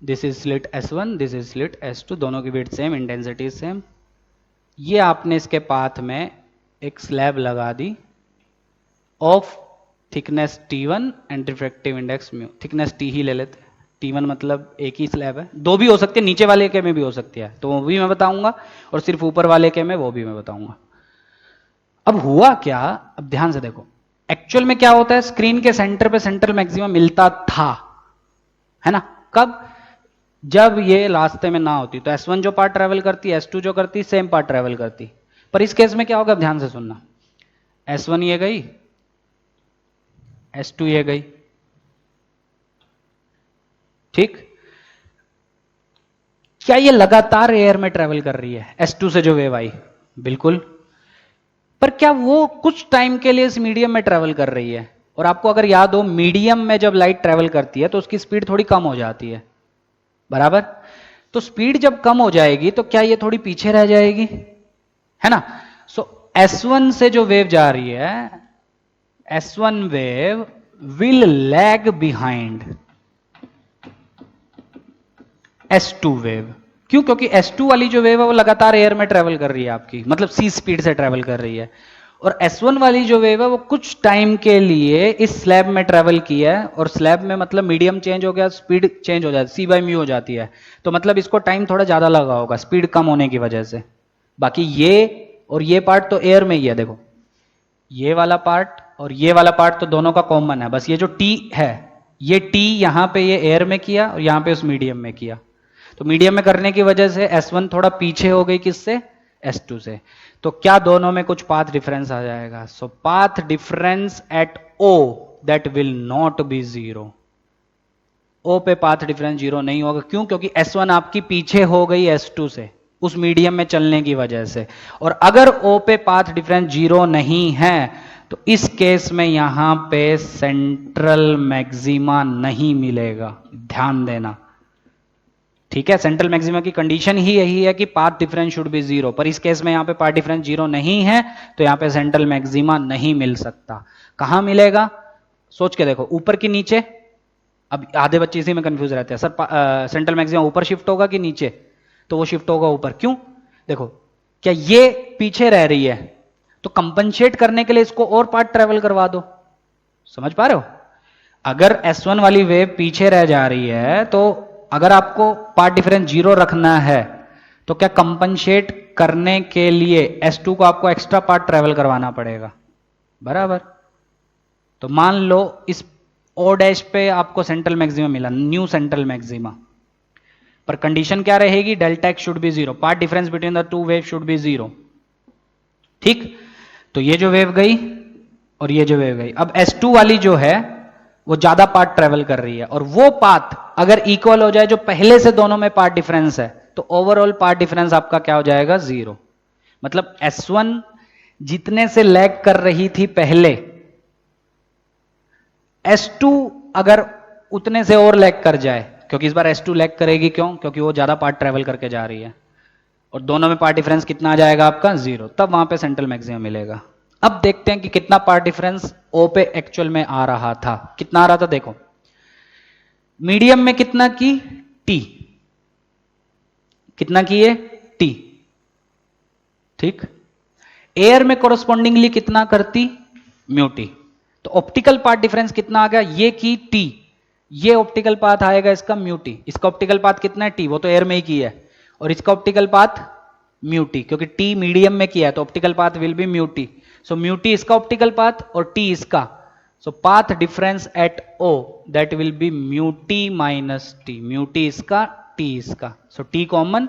this is slit S1, this is slit S2, दोनों की विड्थ सेम, इंटेंसिटी सेम। ये आपने इसके पाथ में एक स्लैब लगा दी of thickness T1 and refractive index mu. Thickness T ही ले लेते, T1 मतलब एक ही स्लैब है, दो भी हो सकती है, नीचे वाले के में भी हो सकती है, तो वो भी मैं बताऊंगा, और सिर्फ ऊपर वाले के में वो भी मैं बताऊंगा। अब हुआ क्या, अब ध्यान से देखो, एक्चुअल में क्या होता है, स्क्रीन के सेंटर पे सेंट्रल मैक्सिमम मिलता था, है ना, कब, जब ये रास्ते में ना होती, तो S1 जो पार्ट ट्रेवल करती, S2 जो करती, सेम पार्ट ट्रेवल करती। पर इस केस में क्या होगा, ध्यान से सुनना, S1 ये गई, S2 ये गई। ठीक, क्या ये लगातार एयर में ट्रेवल कर रही है, S2 से जो वेव आई, बिल्कुल। पर क्या वो कुछ टाइम के लिए इस मीडियम में ट्रेवल कर रही है, और आपको अगर याद हो, मीडियम में जब लाइट ट्रेवल करती है तो उसकी स्पीड थोड़ी कम हो जाती है, बराबर। तो स्पीड जब कम हो जाएगी तो क्या ये थोड़ी पीछे रह जाएगी, है ना। सो S1 से जो वेव जा रही है, S1 wave will lag behind S2 wave. क्यों? क्योंकि S2 वाली जो वेव है वो लगातार एयर में ट्रेवल कर रही है आपकी, मतलब c स्पीड से ट्रेवल कर रही है, और S1 वाली जो वेव है वो कुछ टाइम के लिए इस स्लैब में ट्रेवल की है, और स्लैब में मतलब मीडियम चेंज हो गया, स्पीड चेंज हो जाती है, c/μ हो जाती है, तो मतलब इसको टाइम थोड़ा ज्यादा लगा होगा स्पीड कम होने की वजह से। बाकी ये और ये पार्ट तो एयर में ही है, देखो ये वाला पार्ट और ये वाला पार्ट तो दोनों का कॉमन है, बस ये जो T है, ये T यहां पे ये एयर में किया और यहां पे उस मीडियम में किया, तो मीडियम में करने की वजह से S1 थोड़ा पीछे हो गई किससे? S2 से। तो क्या दोनों में कुछ पाथ डिफरेंस आ जाएगा? So path difference at O that will not be zero. O पे पाथ डिफरेंस जीरो नहीं होगा, क्यों? क्योंकि S1 आपकी पीछे हो गई S2 से उस मीडियम में चलने की वजह से, और अगर O पे पाथ डिफरेंस जीरो नहीं है तो इस केस में यहां पे सेंट्रल मैक्सिमा नहीं मिलेगा, ध्यान देना, ठीक है? सेंट्रल मैक्सिमा की कंडीशन ही यही है कि path difference should be zero, पर इस केस में यहां पे पाथ डिफरेंस जीरो नहीं है तो यहां पे सेंट्रल मैक्सिमा नहीं मिल सकता। कहां मिलेगा? सोच के देखो, ऊपर की नीचे? अब आधे बच्चे इसी में कंफ्यूज रहते हैं, सर सेंट्रल मैक्सिमा ऊपर शिफ्ट होगा कि नीचे? तो वो शिफ्ट होगा ऊपर। क्यों? देखो, क्या ये पीछे रह रही है तो कंपनसेट करने के लिए इसको और पार्ट ट्रेवल करवा दो, समझ पा रहे हो? अगर S1 वाली वेव पीछे रह जा रही है तो अगर आपको पार्ट डिफरेंस जीरो रखना है तो क्या कंपनसेट करने के लिए S2 को आपको एक्स्ट्रा पार्ट ट्रेवल करवाना पड़ेगा, बराबर? तो मान लो इस O डैश पे आपको सेंट्रल मैक्सिमा मिला, न्यू सेंट्रल मैक्सिमा, पर कंडीशन क्या रहेगी? Delta x should be zero, path difference between the to wave should be zero, ठीक? तो ये जो वेव गई और ये जो वेव गई, अब S2 वाली जो है वो ज्यादा पार्ट ट्रेवल कर रही है, और वो पाथ अगर इक्वल हो जाए जो पहले से दोनों में पार्ट डिफरेंस है तो ओवरऑल पार्ट डिफरेंस आपका क्या हो जाएगा? जीरो। मतलब S1 जितने से लैग कर रही थी पहले, S2 अगर उतने से और लैग कर जाए, क्योंकि इस बार S2 लैग करेगी, क्यों? क्योंकि वो ज्यादा पार्ट ट्रेवल करके जा रही है, और दोनों में पार्ट डिफरेंस कितना आ जाएगा आपका? जीरो, तब वहां पे सेंट्रल मैक्सिमम मिलेगा। अब देखते हैं कि कितना पार्ट डिफरेंस O पे एक्चुअल में आ रहा था। कितना आ रहा था? देखो, मीडियम में कितना की? T। कितना की है? T, ठीक? एयर में कोरोस्पॉन्डिंगली कितना करती? Mu T. तो ऑप्टिकल पाथ डिफरेंस कितना आ गया? ये की T, ये ऑप्टिकल पाथ आएगा इसका म्यू टी। इसका ऑप्टिकल पाथ कितना है? T, वो तो एयर में ही की है, और इसका ऑप्टिकल पाथ म्यू टी, क्योंकि T मीडियम में किया है तो optical path will be mu t. So mu t इसका ऑप्टिकल पाथ और T इसका, so path difference at O that will be mu t minus t, mu t इसका, T इसका, so T common,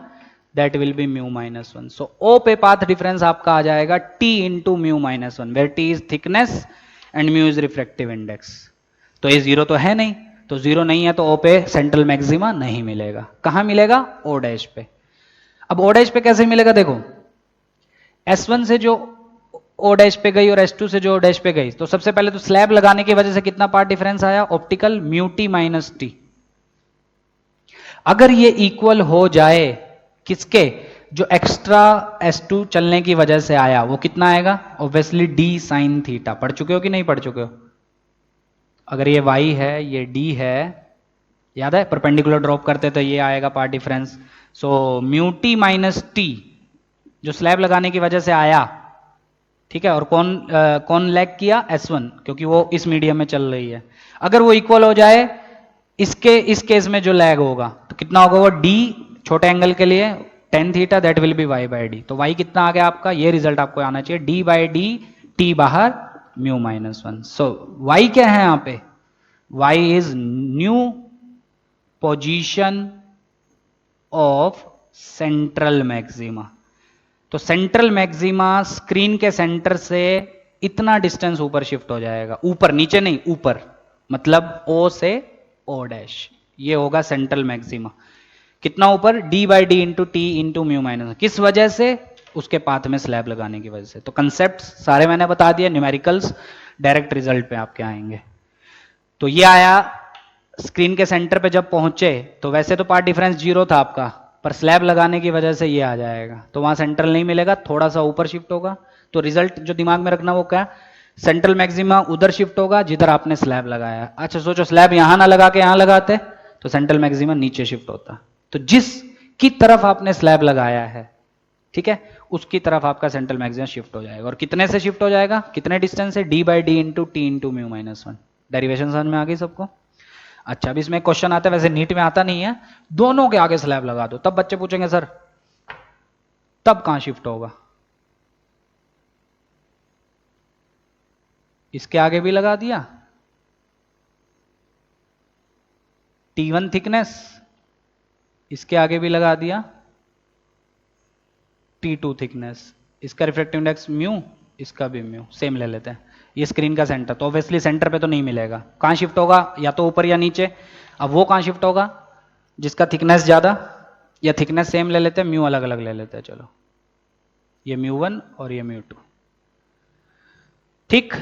that will be mu minus one. So O पे path difference आपका आ जाएगा T into mu minus one, where T is thickness and mu is refractive index. तो ये zero तो है नहीं, तो जीरो नहीं है तो O पे सेंट्रल मैक्सिमा नहीं मिलेगा। कहां मिलेगा? O डैश पे। अब O डैश पे कैसे मिलेगा? देखो, S1 से जो O डैश पे गई और S2 से जो O डैश पे गई, तो सबसे पहले तो स्लैब लगाने की वजह से कितना पार्ट डिफरेंस आया? Optical, mu t minus T. अगर ये इक्वल हो जाए किसके? जो एक्स्ट्रा S2 चलने की वजह से आया, वो कितना आएगा? Obviously D sine theta. पढ़ चुके हो कि नहीं पढ़ चुके हो? अगर ये Y है, ये D है, याद है परपेंडिकुलर ड्रॉप करते तो ये आएगा पार्ट डिफरेंस। सो म्यू टी माइनस टी जो स्लैब लगाने की वजह से आया, ठीक है, और कौन लैग किया? S1, क्योंकि वो इस मीडियम में चल रही है। अगर वो इक्वल हो जाए इस केस में जो लैग होगा तो कितना होगा? वो D छोटे एंगल के लिए tan theta, that will be Y by D. तो Y कितना आ गया आपका? ये रिजल्ट आपको आना चाहिए, D बाई डी, T बाहर, म्यू माइनस वन। सो Y क्या है यहां पे? Y is new position of central maxima. तो सेंट्रल मैक्सिमा स्क्रीन के सेंटर से इतना डिस्टेंस ऊपर शिफ्ट हो जाएगा, ऊपर, नीचे नहीं, ऊपर, मतलब O से O डैश, ये होगा सेंट्रल मैक्सिमा। कितना ऊपर? D by d into T into mu minus. किस वजह से? उसके पाथ में स्लैब लगाने की वजह से। तो कंसेप्ट सारे मैंने बता दिए, न्यूमेरिकल्स डायरेक्ट रिजल्ट पे आपके आएंगे। तो ये आया स्क्रीन के सेंटर पे जब पहुंचे तो वैसे तो पार्ट डिफरेंस जीरो था आपका, पर स्लैब लगाने की वजह से ये आ जाएगा, तो वहां सेंट्रल नहीं मिलेगा, थोड़ा सा ऊपर शिफ्ट होगा। तो रिजल्ट जो दिमाग में रखना वो क्या? सेंट्रल मैक्सिमा उधर शिफ्ट होगा जिधर आपने स्लैब लगाया। अच्छा सोचो, स्लैब यहां ना लगा के यहां लगाते तो सेंट्रल मैक्सिमा नीचे शिफ्ट होता। तो जिस की तरफ आपने स्लैब लगाया है, ठीक है, उसकी तरफ आपका सेंट्रल मैक्सिमम शिफ्ट हो जाएगा। और कितने से शिफ्ट हो जाएगा, कितने डिस्टेंस से, D by d into T into mu minus one. Derivation समझ में आ गई सबको? अच्छा, अब इसमें क्वेश्चन आता है, वैसे नीट में आता नहीं है, दोनों के आगे स्लैब लगा दो, तब बच्चे पूछेंगे सर तब कहां शिफ्ट होगा? इसके आगे भी लगा दिया, T1 थिकनेस, इसके आगे भी लगा दिया T2 थिकनेस, इसका रिफ्रैक्टिव इंडेक्स म्यू, इसका भी म्यू, सेम ले लेते हैं। ये स्क्रीन का सेंटर, तो ऑब्वियसली सेंटर पे तो नहीं मिलेगा, कहां शिफ्ट होगा, या तो ऊपर या नीचे। अब वो कहां शिफ्ट होगा, जिसका थिकनेस ज्यादा, या थिकनेस सेम ले लेते हैं, म्यू अलग अलग ले लेते हैं, चलो ये म्यू1 और ये म्यू2, ठीक।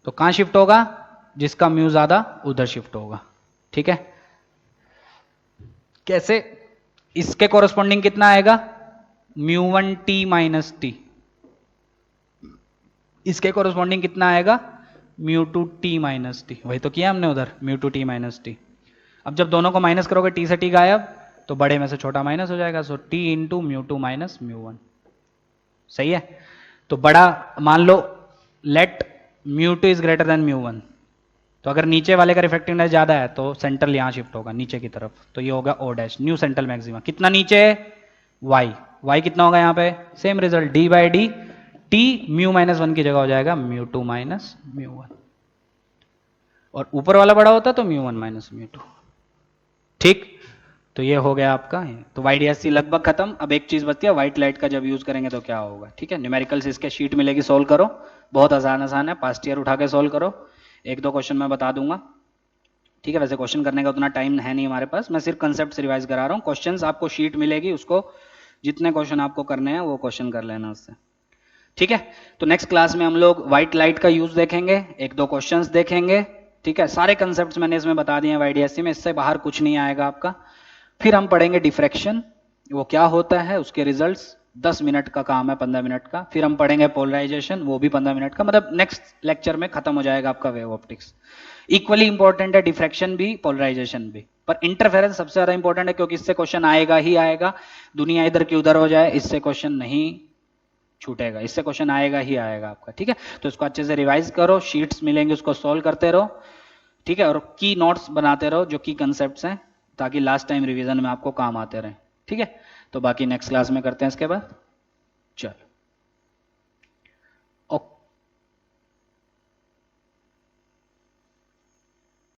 तो कहां शिफ्ट होगा, जिसका म्यू ज्यादा उधर शिफ्ट होगा, ठीक है। कैसे, इसके कोरस्पॉन्डिंग कितना आएगा, म्यू1 टी माइनस टी, इसके कोरस्पॉन्डिंग कितना आएगा, म्यू2 टी माइनस टी, वही तो किया हमने उधर, म्यू2 टी माइनस टी। अब जब दोनों को माइनस करोगे, टी से टी गायब, तो बड़े में से छोटा माइनस हो जाएगा, सो टी इंटू म्यू2 माइनस म्यू1, सही है। तो बड़ा मान लो, लेट म्यू2 इज ग्रेटर देन म्यू1, तो अगर नीचे वाले का रिफ्रैक्टिव इंडेक्स ज्यादा है तो सेंट्रल यहां शिफ्ट होगा नीचे की तरफ, तो ये होगा O dash, new central maxima. कितना नीचे, वाई, वाई कितना होगा यहाँ पे, same result, D by d, t mu minus one की जगह हो जाएगा म्यू2 माइनस म्यू1, और ऊपर वाला बड़ा होता तो म्यू1 माइनस म्यू2, ठीक। तो ये हो गया आपका, तो YDSC लगभग खत्म। अब एक चीज बचती है, व्हाइट लाइट का जब यूज करेंगे तो क्या होगा, ठीक है। न्यूमेरिकल्स इसके शीट मिलेगी, सोल्व करो, बहुत आसान आसान है, पास्ट ईयर उठा के सोल्व करो, एक दो क्वेश्चन मैं बता दूंगा, ठीक है। वैसे क्वेश्चन करने का उतना टाइम है नहीं हमारे पास, मैं सिर्फ कंसेप्ट रिवाइज करा रहा हूँ। क्वेश्चंस आपको शीट मिलेगी, उसको जितने क्वेश्चन आपको करने हैं वो क्वेश्चन कर लेना उससे, ठीक है। तो नेक्स्ट क्लास में हम लोग व्हाइट लाइट का यूज देखेंगे, एक दो क्वेश्चंस देखेंगे, ठीक है। सारे कंसेप्ट्स मैंने इसमें बता दिए हैं YDSC में, इससे बाहर कुछ नहीं आएगा आपका। फिर हम पढ़ेंगे डिफ्रैक्शन, वो क्या होता है, उसके रिजल्ट्स, 10 मिनट का काम है, 15 मिनट का। फिर हम पढ़ेंगे पोलराइजेशन, वो भी 15 मिनट का, मतलब नेक्स्ट लेक्चर में खत्म हो जाएगा आपका वेव ऑप्टिक्स। इक्वली इंपॉर्टेंट है डिफ्रैक्शन भी, पोलराइजेशन भी, पर इंटरफेरेंस सबसे ज्यादा इंपॉर्टेंट है, क्योंकि इससे क्वेश्चन आएगा ही आएगा। दुनिया इधर की उधर हो जाए, इससे क्वेश्चन नहीं छूटेगा, इससे क्वेश्चन आएगा ही आएगा आपका, ठीक है। तो इसको अच्छे से रिवाइज करो, शीट्स मिलेंगे उसको सोल्व करते रहो, ठीक है। और की नोट्स बनाते रहो जो की कंसेप्ट्स हैं, ताकि लास्ट टाइम रिवीजन में आपको काम आते रहे, ठीक है। तो बाकी नेक्स्ट क्लास में करते हैं इसके बाद, चलो।